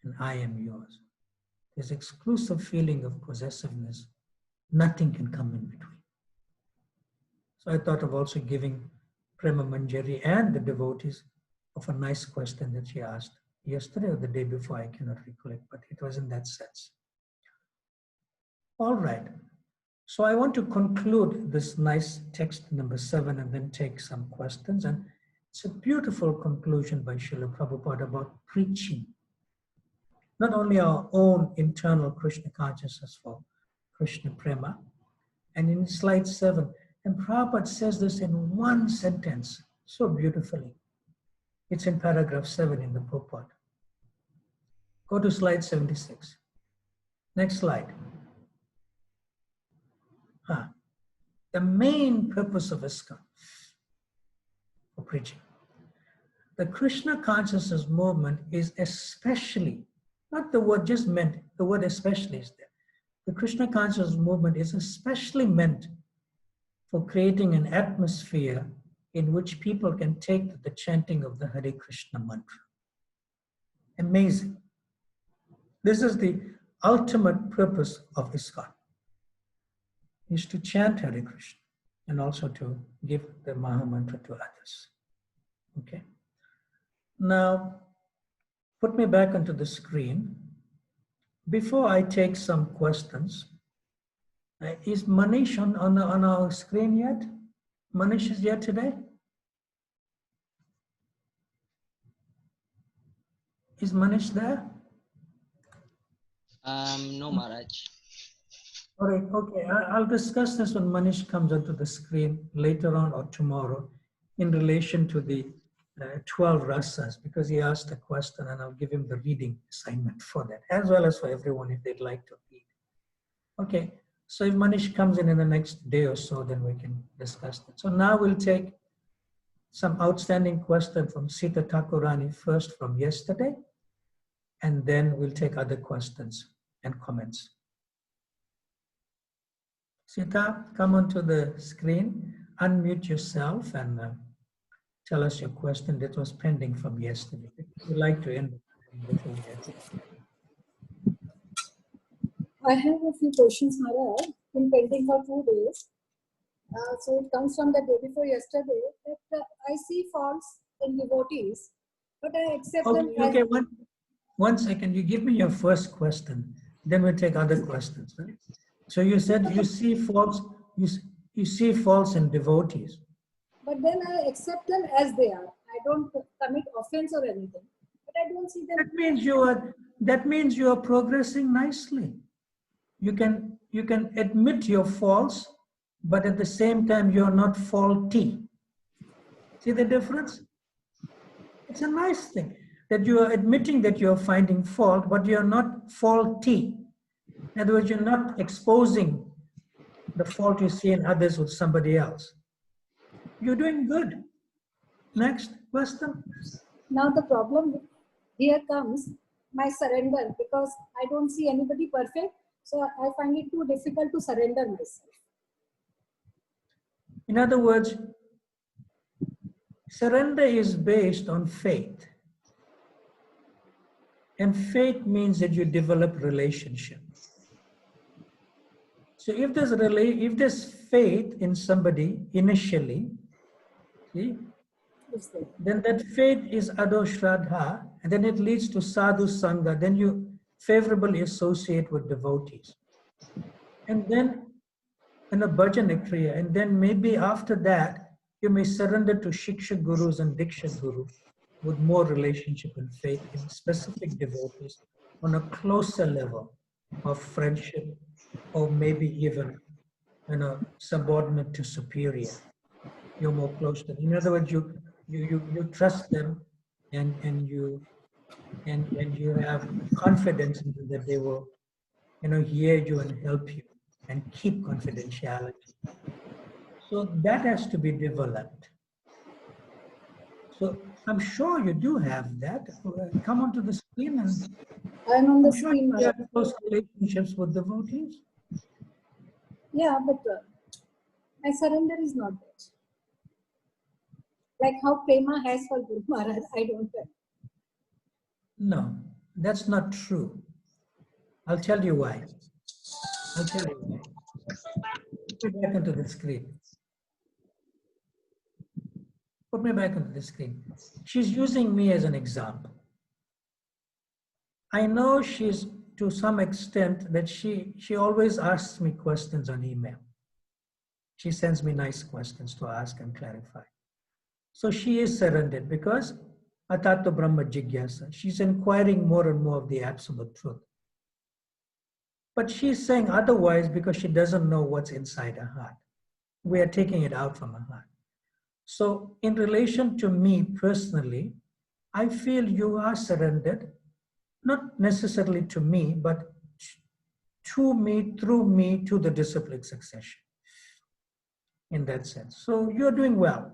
and I am yours. This exclusive feeling of possessiveness, nothing can come in between. So I thought of also giving Prema Manjari and the devotees of a nice question that she asked yesterday or the day before, I cannot recollect, but it was in that sense. All right. So I want to conclude this nice text number 7 and then take some questions. And it's a beautiful conclusion by Srila Prabhupada about preaching not only our own internal Krishna consciousness for Krishna Prema. And in slide 7, and Prabhupada says this in one sentence so beautifully. It's in paragraph 7 in the purport. Go to slide 76. Next slide. The main purpose of ISKCON for preaching. The Krishna consciousness movement is especially, not the word just meant, the word especially is there. The Krishna consciousness movement is especially meant for creating an atmosphere in which people can take the chanting of the Hare Krishna mantra. Amazing. This is the ultimate purpose of ISKCON, is to chant Hare Krishna and also to give the Maha Mantra to others. Okay. Now, put me back onto the screen. Before I take some questions, is Manish on our screen yet? Manish is here today? Is Manish there? No, Maharaj. All right, okay. I'll discuss this when Manish comes onto the screen later on or tomorrow in relation to the 12 rasas, because he asked a question and I'll give him the reading assignment for that, as well as for everyone if they'd like to read. Okay, so if Manish comes in the next day or so, then we can discuss that. So now we'll take some outstanding question from Sita Thakurani first from yesterday, and then we'll take other questions and comments. Sita, come onto the screen, unmute yourself and tell us your question that was pending from yesterday. If you'd like to end it before we end it. I have a few questions, Maharaj, been pending for 2 days. So it comes from the day before yesterday that I see faults in devotees, but I accept them Okay, as. okay, one second. You give me your first question, then we'll take other questions, right? So you said you see faults, you see faults in devotees. But then I accept them as they are. I don't commit offense or anything. But I don't see them. That means you are progressing nicely. You can admit your faults, but at the same time you're not faulty. See the difference? It's a nice thing that you are admitting that you're finding fault, but you're not faulty. In other words, you're not exposing the fault you see in others with somebody else. You're doing good. Next question. Now the problem here comes my surrender, because I don't see anybody perfect. So I find it too difficult to surrender myself. In other words, surrender is based on faith. And faith means that you develop relationship. So if there's faith in somebody initially, see, then that faith is ado shraddha, and then it leads to sadhu sangha. Then you favorably associate with devotees. And then in a bhajana kriya, and then maybe after that, you may surrender to shiksha gurus and diksha guru with more relationship and faith in specific devotees on a closer level of friendship, or maybe even subordinate to superior. You're more close to them. In other words, you trust them, and you have confidence in them that they will hear you and help you and keep confidentiality. So that has to be developed. So I'm sure you do have that. Come onto the screen, and I'm on the I'm sure screen, you have Maharaj. close relationships with devotees. Yeah, but my surrender is not there. Like how Prema has for Guru Maharaj, I don't have. No, that's not true. I'll tell you why. I'll tell you why. Put me back onto the screen. Put me back onto the screen. She's using me as an example. I know she's, to some extent, that she always asks me questions on email. She sends me nice questions to ask and clarify. So she is surrendered because Atato Brahma Jigyasa. She's inquiring more and more of the absolute truth. But she's saying otherwise because she doesn't know what's inside her heart. We are taking it out from her heart. So in relation to me personally, I feel you are surrendered, not necessarily to me, but to me, through me, to the disciplic succession, in that sense. So you're doing well.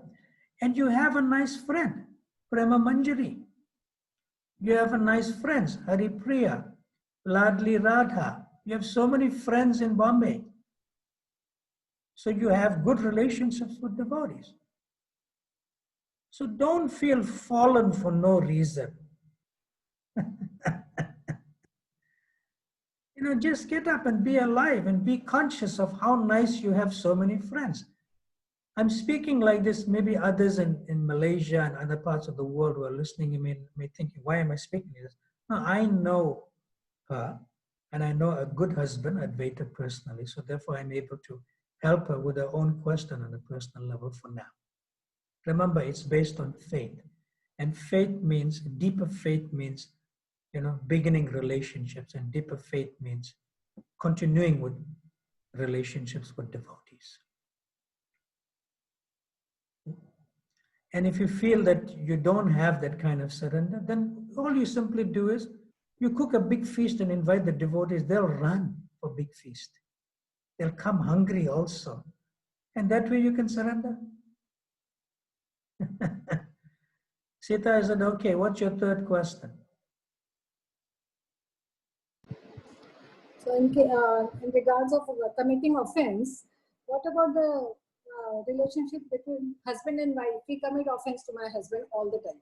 And you have a nice friend, Prema Manjari. You have a nice friends, Hari Priya, Ladli Radha. You have so many friends in Bombay. So you have good relationships with devotees. So don't feel fallen for no reason. Just get up and be alive and be conscious of how nice you have so many friends. I'm speaking like this, maybe others in Malaysia and other parts of the world who are listening may think, why am I speaking this? No, I know her, and I know a good husband, Advaita, personally, so therefore I'm able to help her with her own question on a personal level for now. Remember, it's based on faith. And deeper faith means, beginning relationships, and deeper faith means continuing with relationships with devotees. And if you feel that you don't have that kind of surrender, then all you simply do is you cook a big feast and invite the devotees. They'll run for big feast. They'll come hungry also. And that way you can surrender. Sita, is it okay? What's your third question? So in regards of committing offense, what about the relationship between husband and wife? We commit offense to my husband all the time.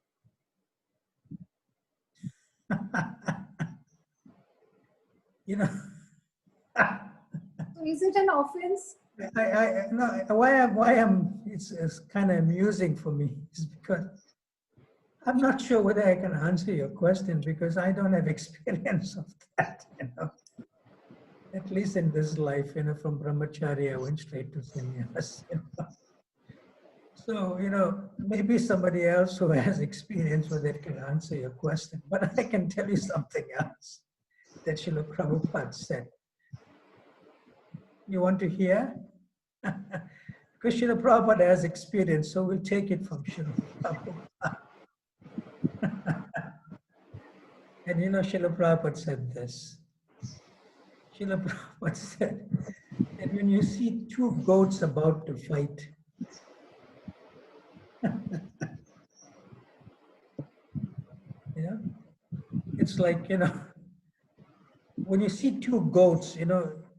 you know, So is it an offense? No, it's kind of amusing for me is because I'm not sure whether I can answer your question because I don't have experience of that, At least in this life, from brahmachari, I went straight to sannyas, So, maybe somebody else who has experience with it can answer your question. But I can tell you something else that Srila Prabhupada said. You want to hear? Because Srila Prabhupada has experience, so we'll take it from Srila Prabhupada. And Srila Prabhupada said this. Srila Prabhupada said that when you see two goats about to fight, it's like, when you see two goats,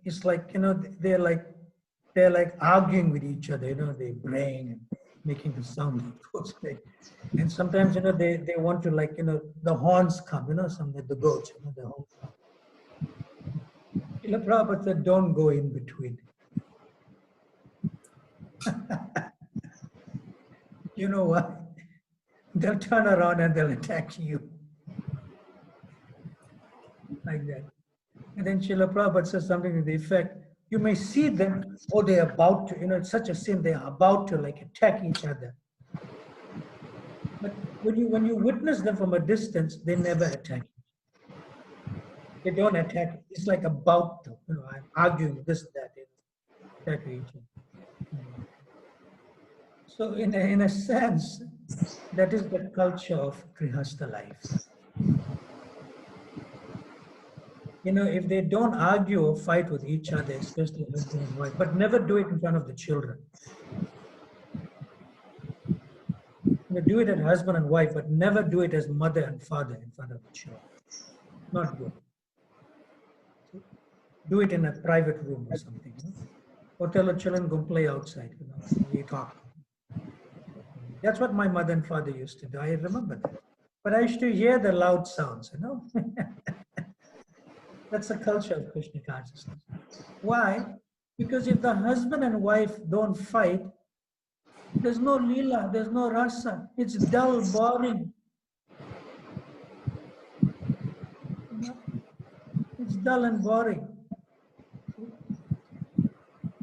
it's like, they're like arguing with each other, they're braying and making the sound of goats. And sometimes, they want to like, the horns come, some of the goats, the horns come. Srila Prabhupada said, don't go in between. You know what? They'll turn around and they'll attack you. Like that. And then Srila Prabhupada says something to the effect, you may see them, or they're about to, it's such a sin, they're about to like attack each other. But when you witness them from a distance, they never attack you. They don't attack. It's like about to, I'm arguing this, that, attack each other. So in a sense, that is the culture of Grihastha life. If they don't argue or fight with each other, especially husband and wife, but never do it in front of the children. Do it as husband and wife, but never do it as mother and father in front of the children. Not good. Do it in a private room or something. Or tell the children go play outside. We talk. That's what my mother and father used to do. I remember that. But I used to hear the loud sounds. That's the culture of Krishna consciousness. Why? Because if the husband and wife don't fight, there's no lila, there's no rasa. It's dull, boring. It's dull and boring.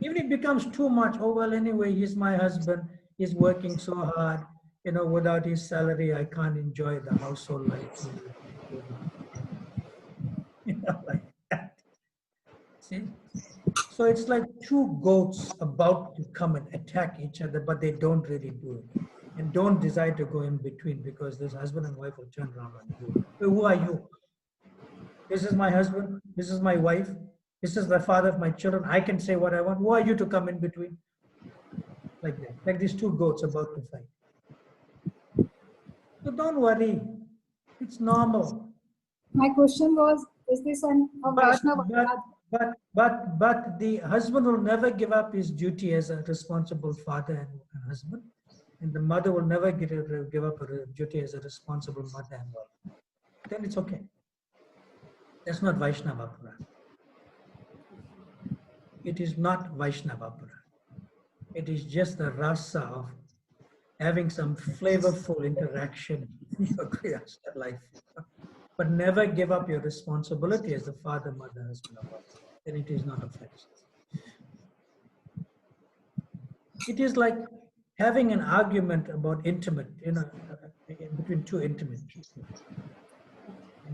Even if it becomes too much, oh well, anyway, he's my husband, he's working so hard, without his salary, I can't enjoy the household life. Like that. See? So it's like two goats about to come and attack each other, but they don't really do it. And don't decide to go in between because this husband and wife will turn around and do it. Hey, who are you? This is my husband. This is my wife. This is the father of my children. I can say what I want. Who are you to come in between? Like that. Like these two goats about to fight. So don't worry. It's normal. My question was, is this a Vaishnava? But the husband will never give up his duty as a responsible father and husband. And the mother will never give up her duty as a responsible mother and wife. Then it's okay. That's not Vaishnava Pura. It is not Vaishnava Pura. It is just the rasa of having some flavorful interaction in your Grihastha life. But never give up your responsibility as a father, mother, husband, or wife. Then it is not offensive. It is like having an argument about intimate, between two intimate people.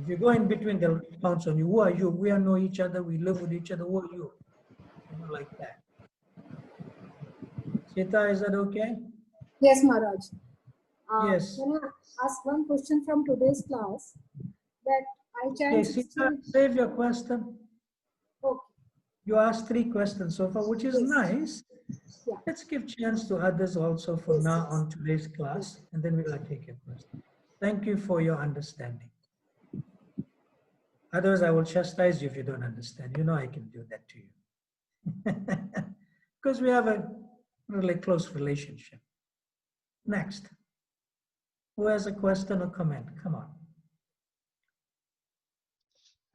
If you go in between, they'll pounce on you. Who are you? We know each other. We live with each other. Who are you? Like that. Sita, is that okay? Yes, Maharaj. Yes. Can I ask one question from today's class? That I chant. Okay, Sita, save your question. Okay. You asked 3 questions so far, which is nice. Yeah. Let's give chance to others also for now on today's class, and then we'll take your question. Thank you for your understanding. Otherwise, I will chastise you if you don't understand. I can do that to you. Because we have a really close relationship. Next. Who has a question or comment? Come on.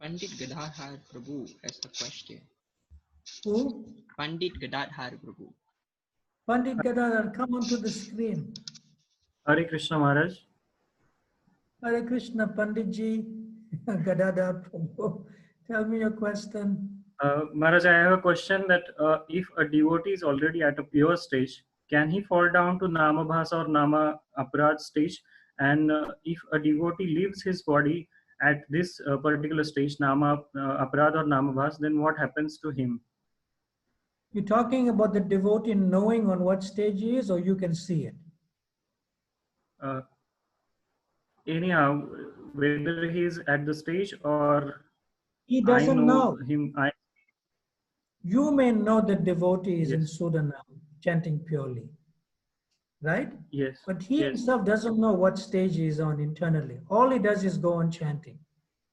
Pandit Gadadhar Prabhu has a question. Who? Pandit Gadadhar Prabhu. Pandit Gadadhar, come onto the screen. Hare Krishna Maharaj. Hare Krishna, Panditji, Gadadhar Prabhu. Tell me your question. Maharaj, I have a question that if a devotee is already at a pure stage, can he fall down to Namabhasa or Nama Aparad stage? And if a devotee leaves his body at this particular stage, Nama Aparad or Namabhas, then what happens to him? You're talking about the devotee knowing on what stage he is, or you can see it? Uh, Anyhow, whether he is at the stage or He I doesn't know know. him, You may know the devotee is in yes, Sudanam, chanting purely, right? yes, But he yes, himself doesn't know what stage he is on internally. All he does is go on chanting.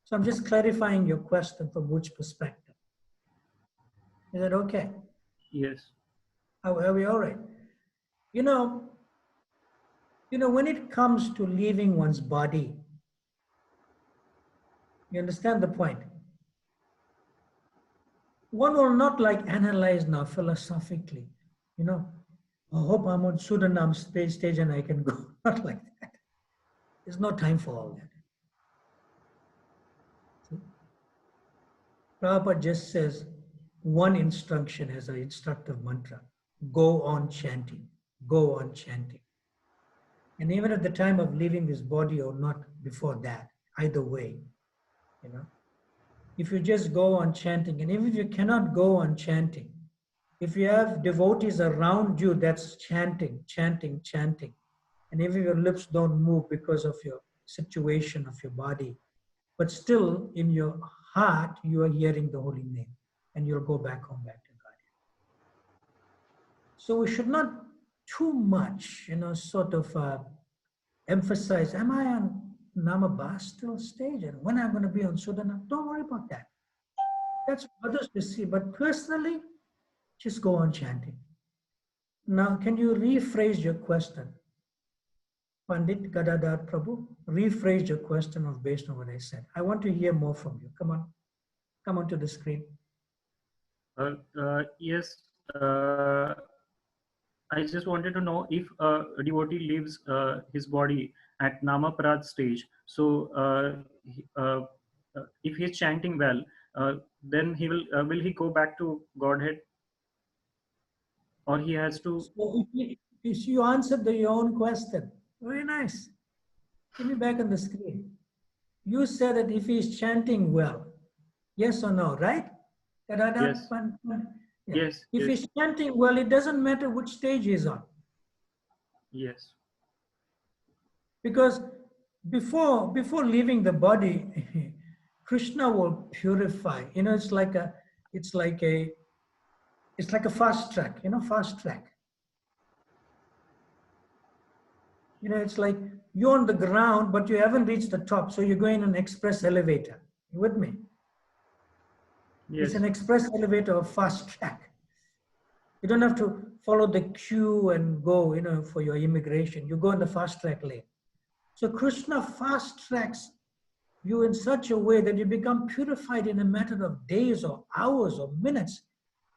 So I'm just clarifying your question from which perspective. Is that okay? yes. Are we all right? You know, when it comes to leaving one's body, you understand the point? One will not like analyze now philosophically, you know, I hope I'm on Sudanam stage and I can go. Not like that. There's no time for all that. See? Prabhupada just says one instruction as an instructive mantra: go on chanting, go on chanting. And even at the time of leaving this body or not before that, either way, if you just go on chanting, and even if you cannot go on chanting, if you have devotees around you that's chanting, chanting, chanting, and even your lips don't move because of your situation of your body, but still in your heart, you are hearing the holy name, and you'll go back home, back to God. So we should not too much, sort of emphasize, am I on Namabhasa stage? And when I'm going to be on Sudana? Don't worry about that. That's for others to see. But personally, just go on chanting. Now, can you rephrase your question? Pandit Gadadhar Prabhu, rephrase your question based on what I said. I want to hear more from you. Come on. Come onto the screen. Yes, I just wanted to know if a devotee leaves his body at Namaprad stage. So, if he's chanting well, then he will he go back to Godhead, or he has to? So if you answered your own question, very nice. Give me back on the screen. You said that if he's chanting well, yes or no, right? Yes, Yeah. yes, If yes, he's chanting well, it doesn't matter which stage he's on. yes, Because before leaving the body, Krishna will purify. It's like a fast track, fast track. It's like you're on the ground, but you haven't reached the top. So you're going on an express elevator. You with me? It's yes, an express elevator or fast track. You don't have to follow the queue and go, for your immigration. You go in the fast track lane. So Krishna fast tracks you in such a way that you become purified in a matter of days or hours or minutes,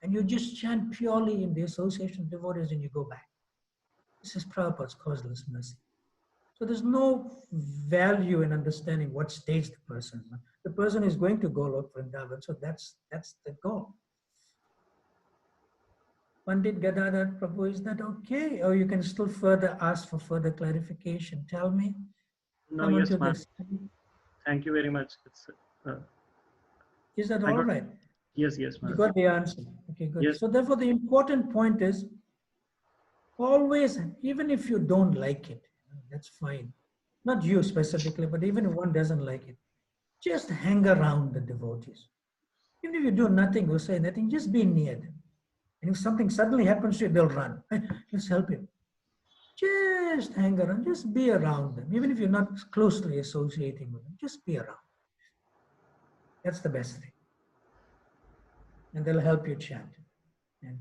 and you just chant purely in the association of devotees and you go back. This is Prabhupada's causeless mercy. So there's no value in understanding what stage the person is on. The person is going to go Lok Vrindavan, so that's the goal. Pandit Gadadhar Prabhu, is that okay? Or you can still further ask for further clarification. Tell me. no, Come on yes, to ma'am. this. Thank you very much. Is that I all got, right? yes, yes, You ma'am. got the answer. Okay, good. Yes, So therefore, the important point is always, even if you don't like it, that's fine. Not you specifically, but even if one doesn't like it, just hang around the devotees. Even if you do nothing or say nothing, just be near them. And if something suddenly happens to you, they'll run. Let's help you. Just hang around, just be around them. Even if you're not closely associating with them, just be around. That's the best thing. And they'll help you chant and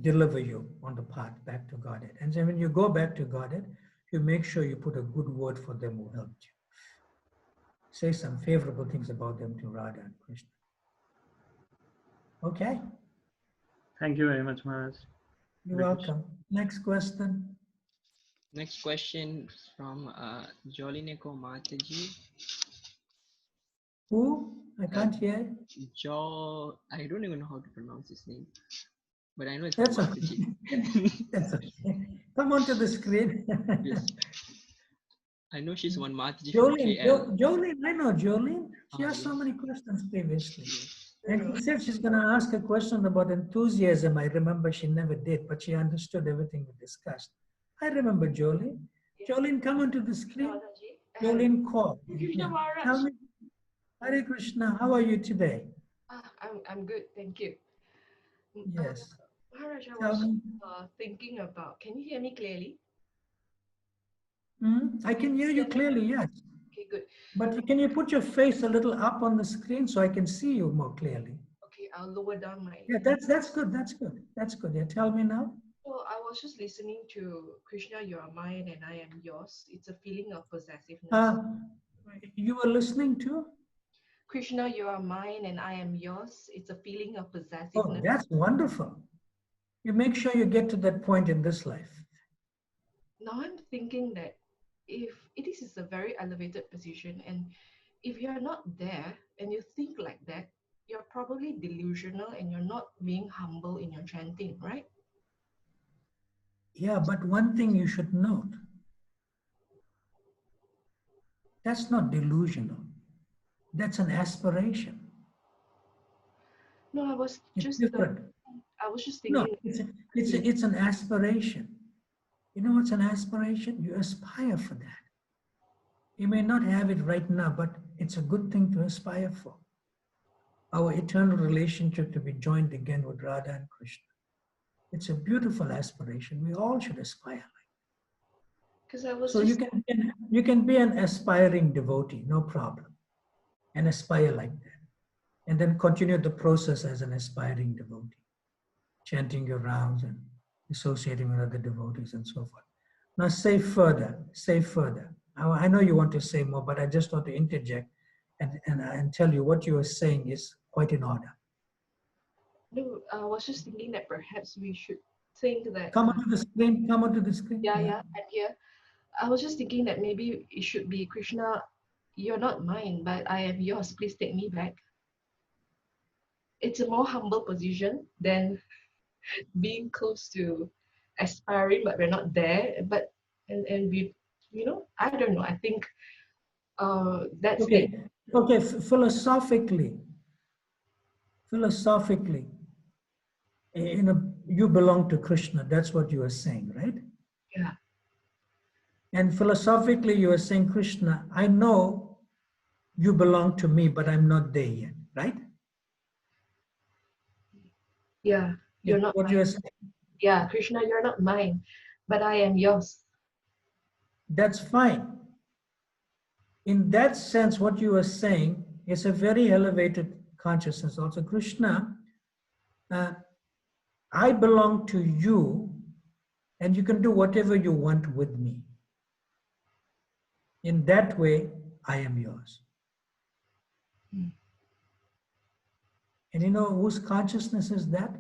deliver you on the path back to Godhead. And then when you go back to Godhead, you make sure you put a good word for them who helped you. Say some favorable things about them to Radha and Krishna. Okay? Thank you very much, Maharaj. You're Hare Krishna. welcome. Next question. Next question from Jolineko Mataji. Who? I can't hear. I don't even know how to pronounce his name, but I know it's That's from okay. Mataji. That's okay. Come onto the screen. Yes. I know she's one Mataji from Jolene, KL. Jolene, I know Jolene. She asked so Yes. many questions previously. Yes. And she said she's going to ask a question about enthusiasm. I remember she never did, but she understood everything we discussed. I remember Jolene. Jolene, come onto the screen. Jolene call. Krishna Maharaj. Tell me, Hare Krishna, how are you today? I'm good, thank you. Yes. Maharaj, I Tell was me. thinking about, can you hear me clearly? I can hear you clearly, yes. Okay, good. But can you put your face a little up on the screen so I can see you more clearly? Okay, I'll lower down my... Yeah, that's good, that's good. That's good. Yeah, tell me now. So I was just listening to Krishna, you are mine and I am yours. It's a feeling of possessiveness. You were listening to? Krishna, you are mine and I am yours. It's a feeling of Oh, possessiveness. that's wonderful. You make sure you get to that point in this life. Now I'm thinking that if it is a very elevated position and if you are not there and you think like that, you're probably delusional and you're not being humble in your chanting, right? Yeah, but one thing you should note, that's not delusional. That's an aspiration. No, I was It's just different. No, thinking. it's an aspiration. You know what's an aspiration? You aspire for that. You may not have it right now, but it's a good thing to aspire for. Our eternal relationship to be joined again with Radha and Krishna. It's a beautiful aspiration. We all should aspire. Because I was So just you can be an aspiring devotee, no problem, and aspire like that. And then continue the process as an aspiring devotee, chanting your rounds and associating with other devotees and so forth. Now say further, say further. I know you want to say more, but I just want to interject and tell you what you are saying is quite in order. no, I was just thinking that perhaps we should think that Come onto the screen, come onto the screen. yeah, and here. I was just thinking that maybe it should be Krishna, you're not mine, but I am yours. Please take me back. It's a more humble position than being close to aspiring, but we're not there. But and we, I don't know. I think that's Okay, okay. Philosophically, you belong to Krishna. That's what you are saying, right? Yeah. And philosophically, you are saying, Krishna, I know you belong to me, but I'm not there yet, right? Yeah, you're not what mine. you are saying. Yeah, Krishna, you're not mine, but I am yours. That's fine. In that sense, what you are saying is a very elevated consciousness. Also, Krishna, I belong to you, and you can do whatever you want with me. In that way, I am yours. Hmm. And you know whose consciousness is that?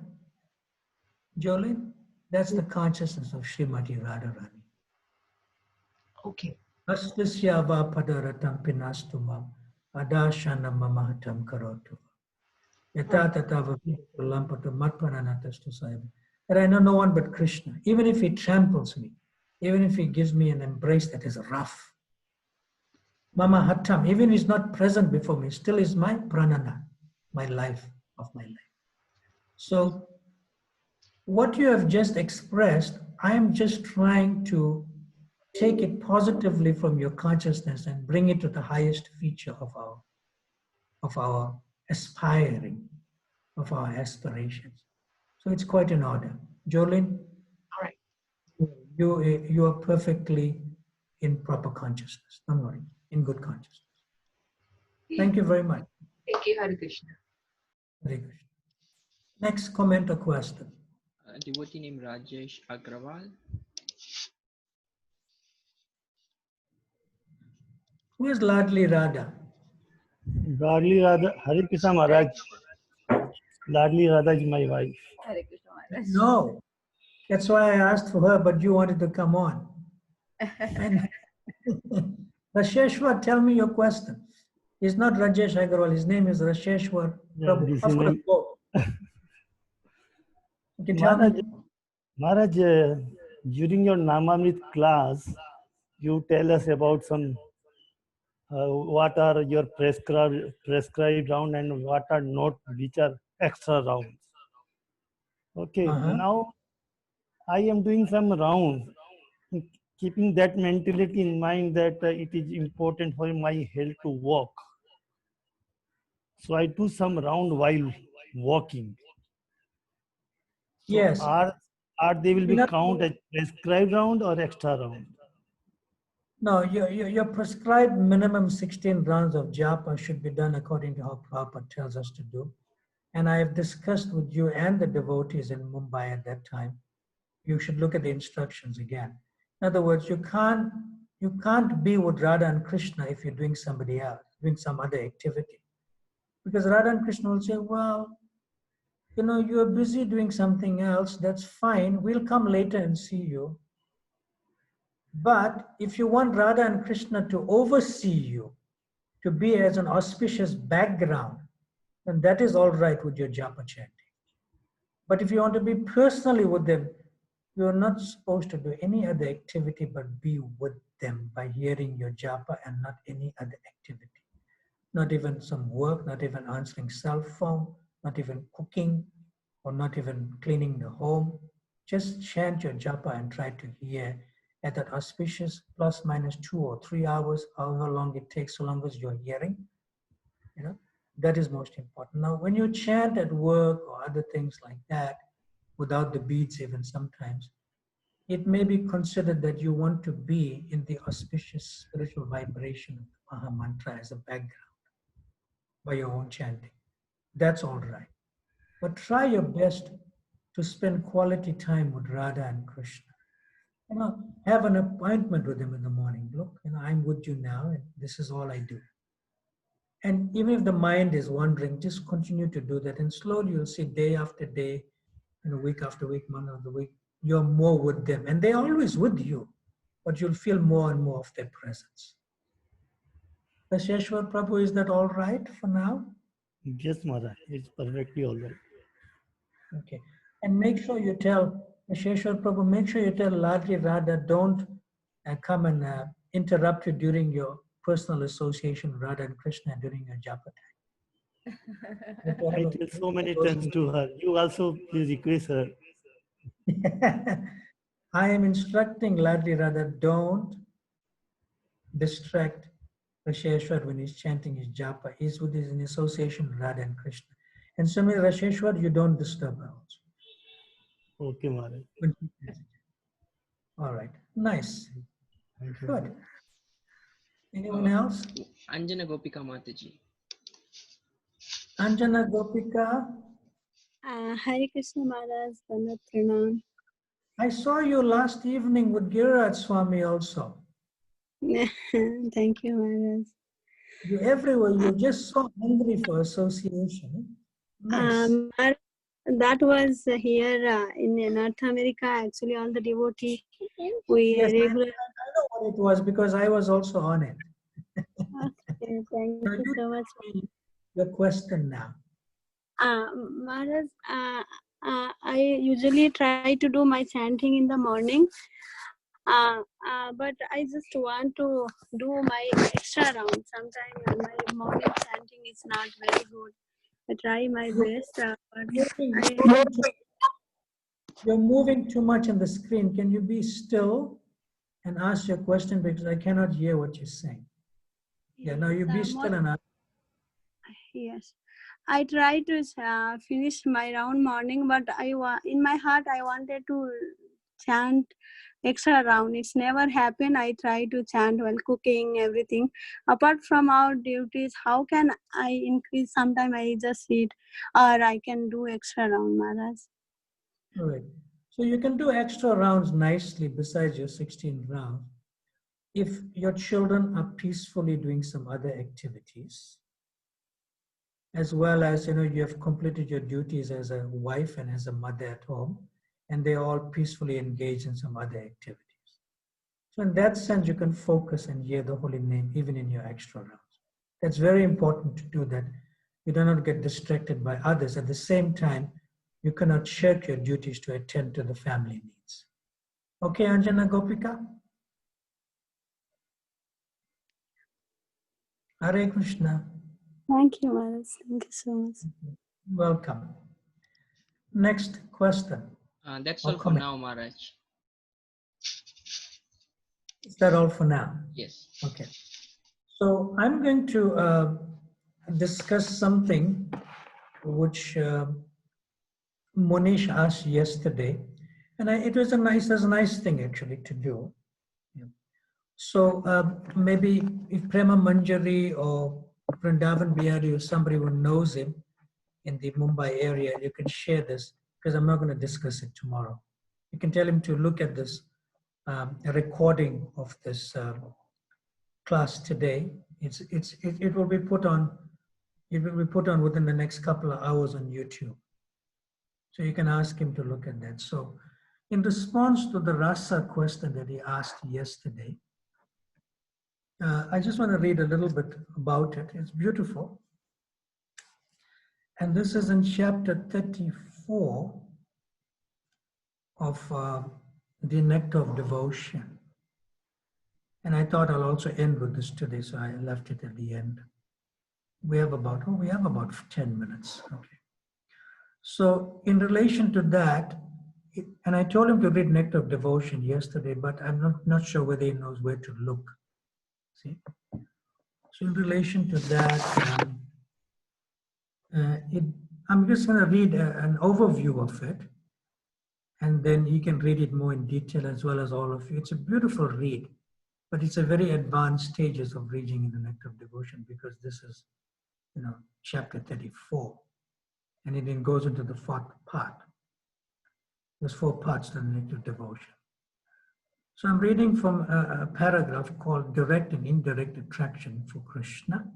Jolene? That's the consciousness of Srimati Radharani. Okay. Astasyava padaratam pinastumam adashana mamahatam karotu. Yata lampatam matparanatastu sahib. That I know no one but Krishna. Even if he tramples me, even if he gives me an embrace that is rough, Mama Hattam, even if he's not present before me, still is my pranana, my life of my life. So, what you have just expressed, I am just trying to take it positively from your consciousness and bring it to the highest feature of our aspiring, of our aspirations. So it's quite in order. Jolene, All right. you are perfectly in proper consciousness. Don't worry, in good consciousness. Thank you very much. Thank you, Hare Krishna. Hare Krishna. Next comment or question. Devotee named Rajesh Agrawal. Who is Ladli Radha? Ladli Radha, Hare Krishna Maharaj. Ladli Radha is my wife. Hare Krishna. Maharaj. No, that's why I asked for her, but you wanted to come on. And Rasheshwar, tell me your question. He's not Rajesh Agarwal. His name is Rasheshwar Yeah, Prabhu. this Of is course, my both. Okay, tell Maharaj. me. Maharaj, during your Namamrit class, you tell us about some what are your prescribed round and what are not, which are extra rounds. Okay, Uh-huh. now I am doing some rounds, keeping that mentality in mind that it is important for my health to walk. So I do some round while walking. So Yes. are they will be In other count words, as prescribed round or extra round? no, your prescribed minimum 16 rounds of japa should be done according to how Prabhupada tells us to do. And I have discussed with you and the devotees in Mumbai at that time. You should look at the instructions again. In other words, you can't be with Radha and Krishna if you're doing somebody else, doing some other activity. Because Radha and Krishna will say, well, you're busy doing something else, that's fine. We'll come later and see you. But if you want Radha and Krishna to oversee you, to be as an auspicious background, then that is all right with your japa chanting. But if you want to be personally with them, you're not supposed to do any other activity but be with them by hearing your japa and not any other activity. Not even some work, not even answering cell phone, not even cooking, or not even cleaning the home. Just chant your japa and try to hear at that auspicious plus minus 2 or 3 hours, however long it takes, so long as you're hearing. That is most important. Now, when you chant at work or other things like that, without the beads even sometimes, it may be considered that you want to be in the auspicious spiritual vibration of the Maha Mantra as a background by your own chanting. That's all right. But try your best to spend quality time with Radha and Krishna. Have an appointment with them in the morning. Look, I'm with you now, and this is all I do. And even if the mind is wandering, just continue to do that. And slowly you'll see day after day, week after week, month after week, you're more with them. And they're always with you, but you'll feel more and more of their presence. Rasheshwar Prabhu, is that all right for now? Yes, Maharaj, it's perfectly all right. Okay. And make sure you tell, Rasheshwar Prabhu, make sure you tell Ladri Radha, don't come and interrupt you during your personal association with Radha and Krishna during your japa time. I tell so many times to her. You also please request her. I am instructing Ladli Radha, don't distract Rasheshwar when he's chanting his japa. He's with his in association with Radha and Krishna. And similarly, Rasheshwar, you don't disturb her also. Okay, Maharaj. All right. Nice. Thank you. Good. Anyone else? Anjana Gopika Mataji. Anjana Gopika, Hare Krishna Maharaj, Dandavat Pranam. I saw you last evening with Giriraj Swami also. Thank you, Maharaj. You everywhere, you're just so hungry for association. Nice. Maharaj, that was here in North America. Actually, all the devotees, we Yes, regular. I know what it was because I was also on it. Okay, thank Now you you so much. tell me your question now. Maharaj, I usually try to do my chanting in the morning, but I just want to do my extra round. Sometimes my morning chanting is not very good. I try my best, but You're moving too much on the screen. Can you be still and ask your question because I cannot hear what you're saying? Yeah, now you be still and ask. yes, I try to finish my round morning, but in my heart I wanted to chant extra round. It's never happened. I try to chant while cooking, everything. Apart from our duties, how can I increase? Sometimes I just sit or I can do extra round, Maharaj. All right. So you can do extra rounds nicely besides your 16 rounds if your children are peacefully doing some other activities. as well as, you have completed your duties as a wife and as a mother at home, and they're all peacefully engaged in some other activities. So in that sense, you can focus and hear the holy name even in your extra rounds. That's very important to do that. You do not get distracted by others. At the same time, you cannot shirk your duties to attend to the family needs. Okay, Anjana Gopika? Hare Krishna. Thank you, Maharaj. Thank you so much. Welcome. Next question. That's or all for comment. now, Maharaj. Is that all for now? Yes. Okay. So I'm going to discuss something which Monish asked yesterday, and it was a nice thing actually to do. Yeah. So maybe if Prema Manjari or Vrindavan Bihari or somebody who knows him in the Mumbai area, you can share this, because I'm not going to discuss it tomorrow. You can tell him to look at this recording of this class today. It will be put on. It will be put on within the next couple of hours on YouTube. So you can ask him to look at that. So in response to the rasa question that he asked yesterday, I just want to read a little bit about it. It's beautiful. And this is in chapter 34 of the Nectar of Devotion. And I thought I'll also end with this today, so I left it at the end. We have about 10 minutes. Okay. So in relation to that, and I told him to read Nectar of Devotion yesterday, but I'm not sure whether he knows where to look. See? So in relation to that, I'm just going to read an overview of it, and then you can read it more in detail as well as all of you. It's a beautiful read, but it's a very advanced stages of reading in the Nectar of Devotion, because this is, chapter 34, and it then goes into the fourth part. There's 4 parts to the Nectar of Devotion. So I'm reading from a paragraph called Direct and Indirect Attraction for Krishna.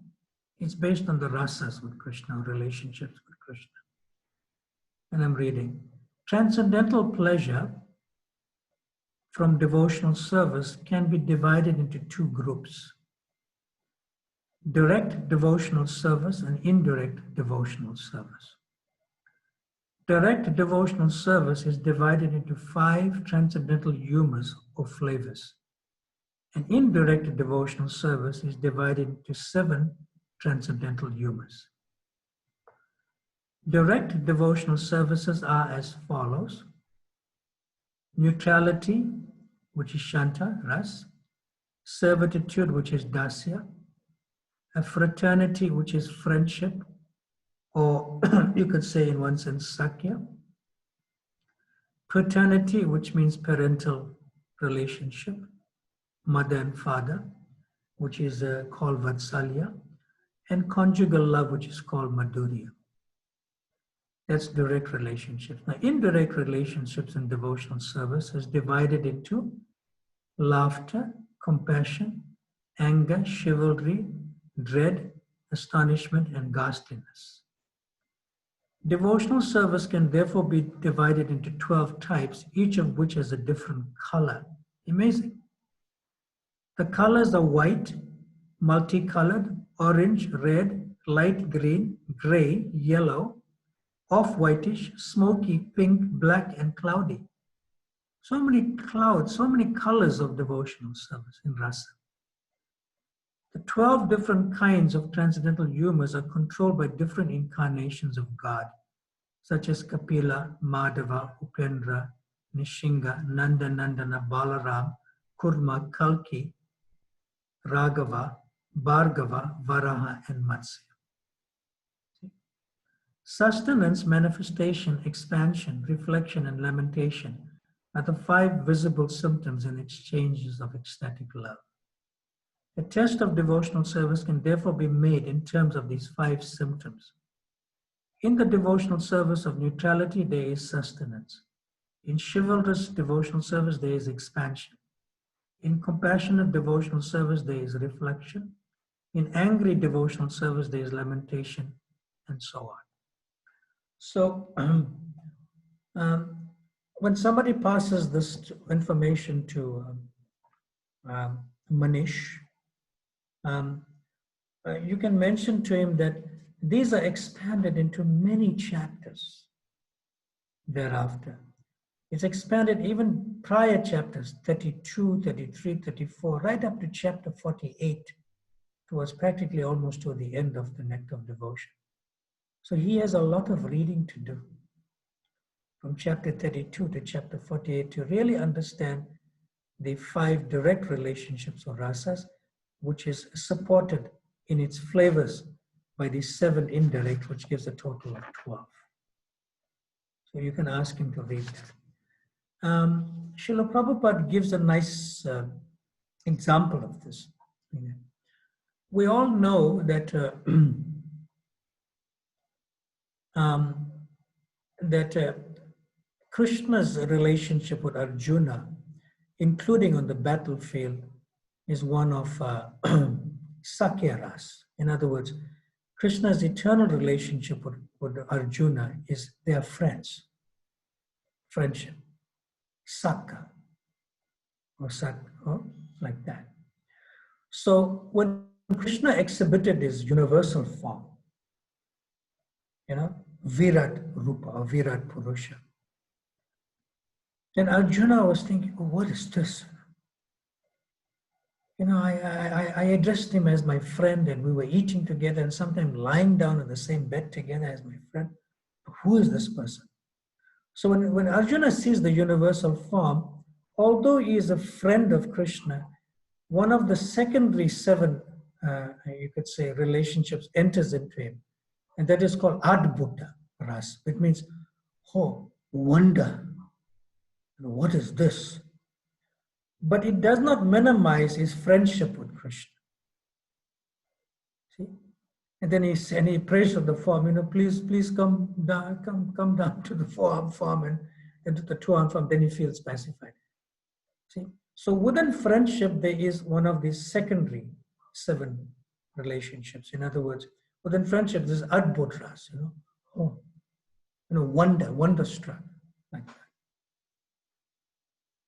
It's based on the rasas with Krishna, relationships with Krishna. And I'm reading, transcendental pleasure from devotional service can be divided into 2 groups: direct devotional service and indirect devotional service. Direct devotional service is divided into 5 transcendental humours or flavors. And indirect devotional service is divided into 7 transcendental humours. Direct devotional services are as follows: neutrality, which is Shanta, Ras; servitude, which is Dasya; a fraternity, which is friendship, or you could say in one sense, Sakya; paternity, which means parental relationship, mother and father, which is called Vatsalya; and conjugal love, which is called Madhurya. That's direct relationships. Now, indirect relationships in devotional service is divided into laughter, compassion, anger, chivalry, dread, astonishment, and ghastliness. Devotional service can therefore be divided into 12 types, each of which has a different color. Amazing. The colors are white, multicolored, orange, red, light green, gray, yellow, off-whitish, smoky, pink, black, and cloudy. So many clouds, so many colors of devotional service in rasa. The 12 different kinds of transcendental humors are controlled by different incarnations of God, such as Kapila, Madhava, Upendra, Nishinga, Nanda, Nandana, Balaram, Kurma, Kalki, Raghava, Bhargava, Varaha, and Matsya. Sustenance, manifestation, expansion, reflection, and lamentation are the 5 visible symptoms and exchanges of ecstatic love. A test of devotional service can therefore be made in terms of these 5 symptoms. In the devotional service of neutrality, there is sustenance. In chivalrous devotional service, there is expansion. In compassionate devotional service, there is reflection. In angry devotional service, there is lamentation. and so on. So when somebody passes this information to Manish, you can mention to him that these are expanded into many chapters thereafter. It's expanded even prior chapters, 32, 33, 34, right up to chapter 48, towards practically almost to the end of the Nectar of Devotion. So he has a lot of reading to do from chapter 32 to chapter 48 to really understand the 5 direct relationships or rasas, which is supported in its flavors by the 7 indirect, which gives a total of 12. So you can ask him to read that. Srila Prabhupada gives a nice example of this. We all know that Krishna's relationship with Arjuna, including on the battlefield, is one of Sakya Ras. In other words, Krishna's eternal relationship with Arjuna is they are friends, friendship, Sakya, or like that. So when Krishna exhibited his universal form, Virat Rupa or Virat Purusha, then Arjuna was thinking, oh, what is this? I addressed him as my friend and we were eating together and sometimes lying down in the same bed together as my friend. Who is this person? So when Arjuna sees the universal form, although he is a friend of Krishna, one of the secondary 7, you could say, relationships enters into him. And that is called Adbhuta Ras. It means, oh, wonder. What is this? But it does not minimize his friendship with Krishna. See? And then he prays for the form, please come down to the form and to the 2-arm form, then he feels pacified. See? So within friendship, there is one of these secondary 7 relationships. In other words, within friendship, there's Adbhuta Ras, wonderstruck, like that.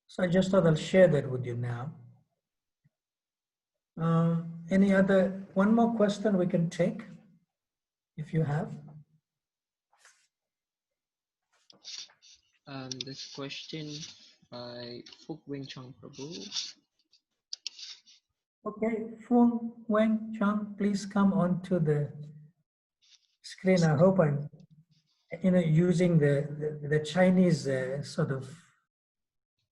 So I just thought I'll share that with you now. One more question we can take, if you have. This question by Phúc Wing Chong Prabhu. Okay, Phúc Wing Chong, please come onto the screen. I hope I'm, using the Chinese sort of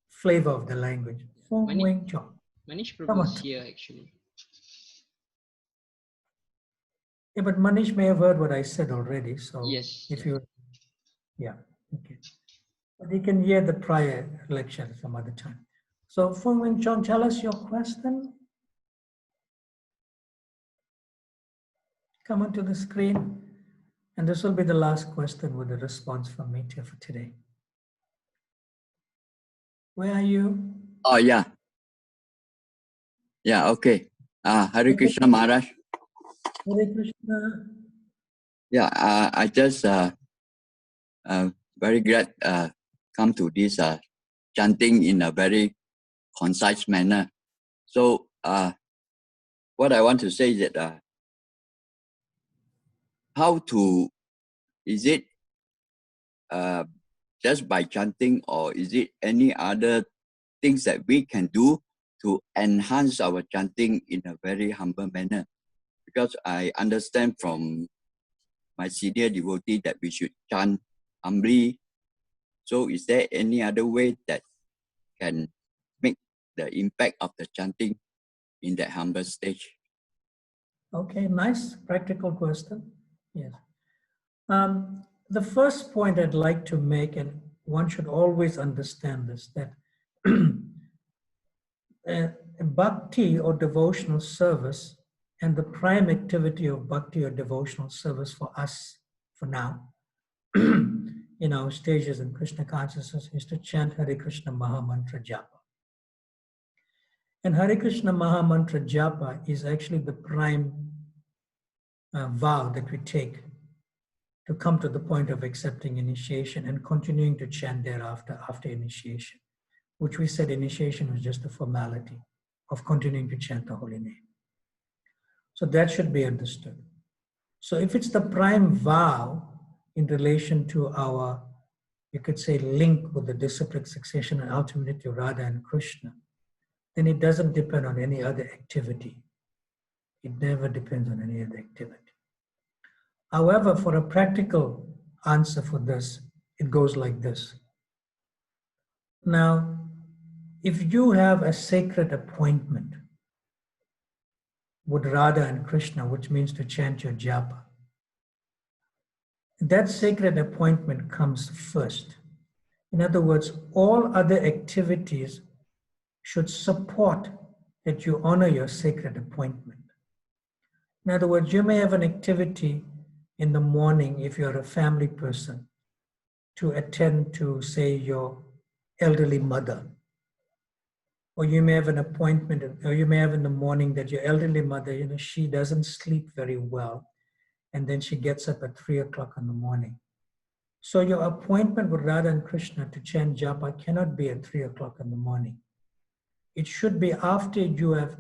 flavor of the language. Phúc Wing Chong. Manish Prabhu is here actually. Yeah, but Manish may have heard what I said already. So yes, if you, yeah, okay. But you can hear the prior lecture some other time. So Phúc Wing Chong, tell us your question. Come onto the screen. And this will be the last question with a response from me for today. Where are you? Oh, yeah. Yeah, okay. Hare Krishna Maharaj. Hare Krishna. Yeah, I just very glad come to this chanting in a very concise manner. So what I want to say is that is it just by chanting, or is it any other things that we can do to enhance our chanting in a very humble manner? Because I understand from my senior devotee that we should chant humbly. So is there any other way that can make the impact of the chanting in that humble stage? Okay, nice practical question. Yes. The first point I'd like to make, and one should always understand this, that bhakti or devotional service, and the prime activity of bhakti or devotional service for us, for now, in our stages in Krishna consciousness, is to chant Hare Krishna Maha Mantra Japa. And Hare Krishna Maha Mantra Japa is actually the prime vow that we take to come to the point of accepting initiation and continuing to chant thereafter after initiation, which we said initiation was just a formality of continuing to chant the holy name. So that should be understood. So if it's the prime vow in relation to our, you could say, link with the disciplic succession and ultimately to Radha and Krishna, then it doesn't depend on any other activity. It never depends on any other activity. However, for a practical answer for this, it goes like this. Now, if you have a sacred appointment with Radha and Krishna, which means to chant your japa, that sacred appointment comes first. In other words, all other activities should support that you honor your sacred appointment. In other words, you may have an activity in the morning if you're a family person to attend to, say, your elderly mother. Or you may have an appointment, or you may have in the morning that your elderly mother, she doesn't sleep very well, and then she gets up at 3 o'clock in the morning. So your appointment with Radha and Krishna to chant japa cannot be at 3 o'clock in the morning. It should be after you have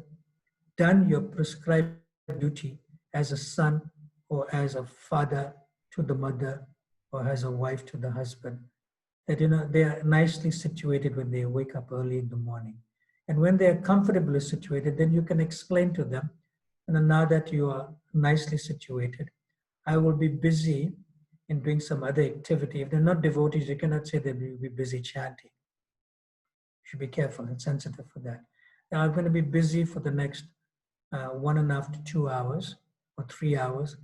done your prescribed duty as a son or as a father to the mother or as a wife to the husband, that they are nicely situated when they wake up early in the morning. And when they are comfortably situated, then you can explain to them, now that you are nicely situated, I will be busy in doing some other activity. If they're not devotees, you cannot say they will be busy chanting. You should be careful and sensitive for that. Now, I'm going to be busy for the next 1.5 to 2 hours or 3 hours,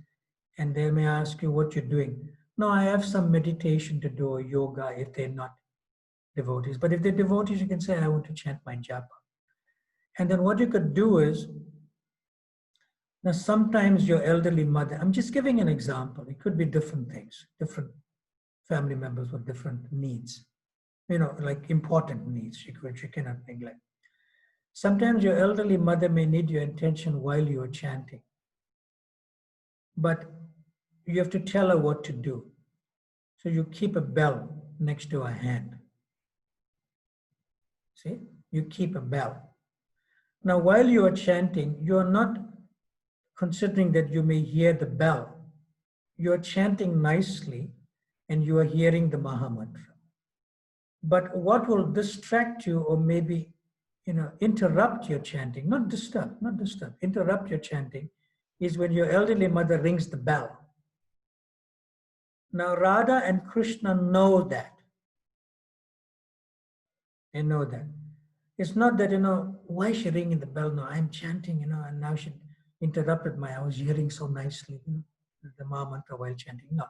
and they may ask you what you're doing. No, I have some meditation to do or yoga if they're not devotees. But if they're devotees, you can say, I want to chant my japa. And then what you could do is, now sometimes your elderly mother, I'm just giving an example. It could be different things, different family members with different needs, like important needs, which you cannot neglect. Sometimes your elderly mother may need your attention while you are chanting, but you have to tell her what to do. So you keep a bell next to her hand. See, you keep a bell. Now, while you are chanting, you are not considering that you may hear the bell. You are chanting nicely and you are hearing the Maha Mantra. But what will distract you or maybe interrupt your chanting, not disturb, interrupt your chanting, is when your elderly mother rings the bell. Now, Radha and Krishna know that. They know that. It's not that, why is she ringing the bell now? I'm chanting, and now she interrupted I was hearing so nicely, the Maha Mantra while chanting. No.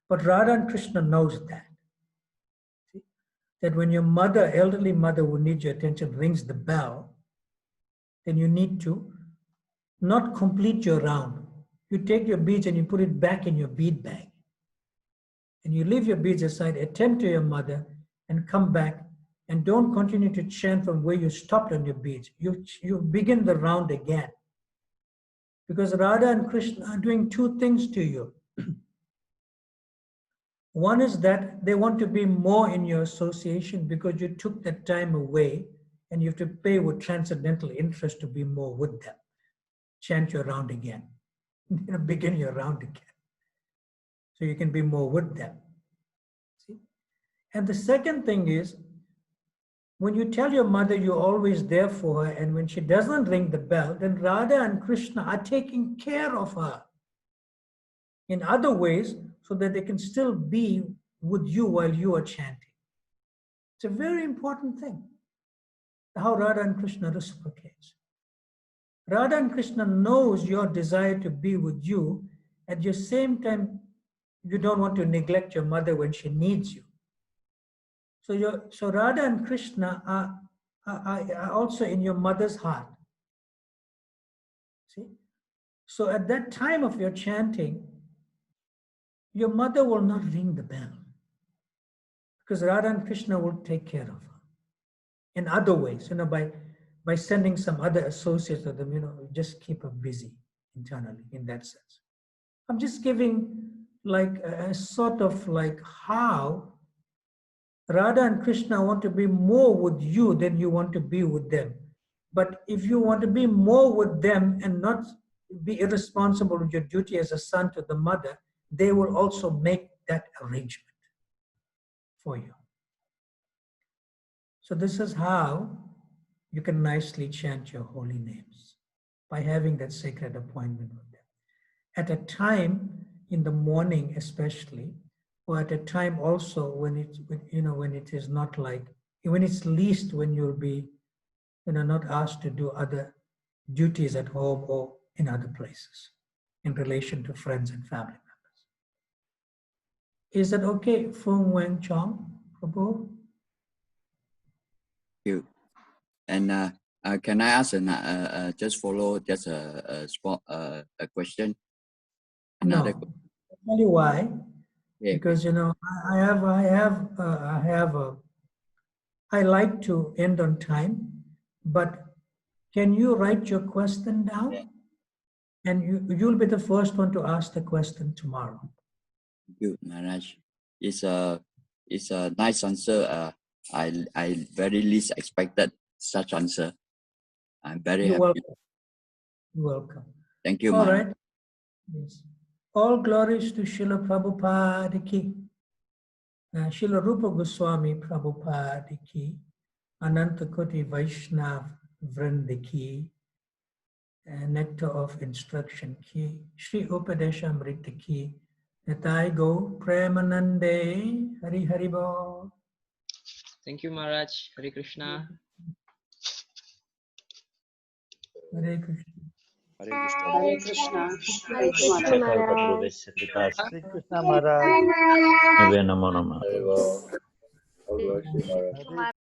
But Radha and Krishna knows that. See? That when your mother, elderly mother who needs your attention, rings the bell, then you need to not complete your round. You take your beads and you put it back in your bead bag. And you leave your beads aside, attend to your mother, and come back, and don't continue to chant from where you stopped on your beads. You begin the round again. Because Radha and Krishna are doing two things to you. One is that they want to be more in your association because you took that time away, and you have to pay with transcendental interest to be more with them. Chant your round again. Begin your round again. So you can be more with them. See? And the second thing is, when you tell your mother you're always there for her, and when she doesn't ring the bell, then Radha and Krishna are taking care of her in other ways so that they can still be with you while you are chanting. It's a very important thing, how Radha and Krishna reciprocates. Radha and Krishna knows your desire to be with you. At the same time, you don't want to neglect your mother when she needs you. So Radha and Krishna are also in your mother's heart. See? So at that time of your chanting, your mother will not ring the bell because Radha and Krishna will take care of her in other ways, by sending some other associates with them, just keep her busy internally in that sense. I'm just giving like a sort of like how Radha and Krishna want to be more with you than you want to be with them. But if you want to be more with them and not be irresponsible with your duty as a son to the mother, they will also make that arrangement for you. So this is how you can nicely chant your holy names, by having that sacred appointment with them. At a time in the morning especially, or at a time also when when it is not like, when it's least, when you'll be not asked to do other duties at home or in other places in relation to friends and family members. Is that okay, Fung Wang Chong, Prabhu? Thank you. And can I ask just follow just a question? No. Another question? I'll tell you why. Yeah, Because I like to end on time, but can you write your question down? Yeah. And you'll be the first one to ask the question tomorrow. Thank you, Maharaj. It's a nice answer. I very least expected such answer. I'm very You're happy. welcome. You're welcome. Thank you, All Maharaj. right. Yes. All glories to Srila Prabhupada ki. Srila Rupa Goswami Prabhupada ki. Ananta Koti Vaishnav Vrindi ki. Nectar of Instruction ki. Shri Upadesha Amrita ki. Nitai Go Premanande Hari Hari Bo. Thank you, Maharaj. Hare Krishna. Hare Krishna. Hare Krishna. Hare Krishna Maharaj. Hare Krishna Maharaj. Namo Namah. Hare Krishna. Hare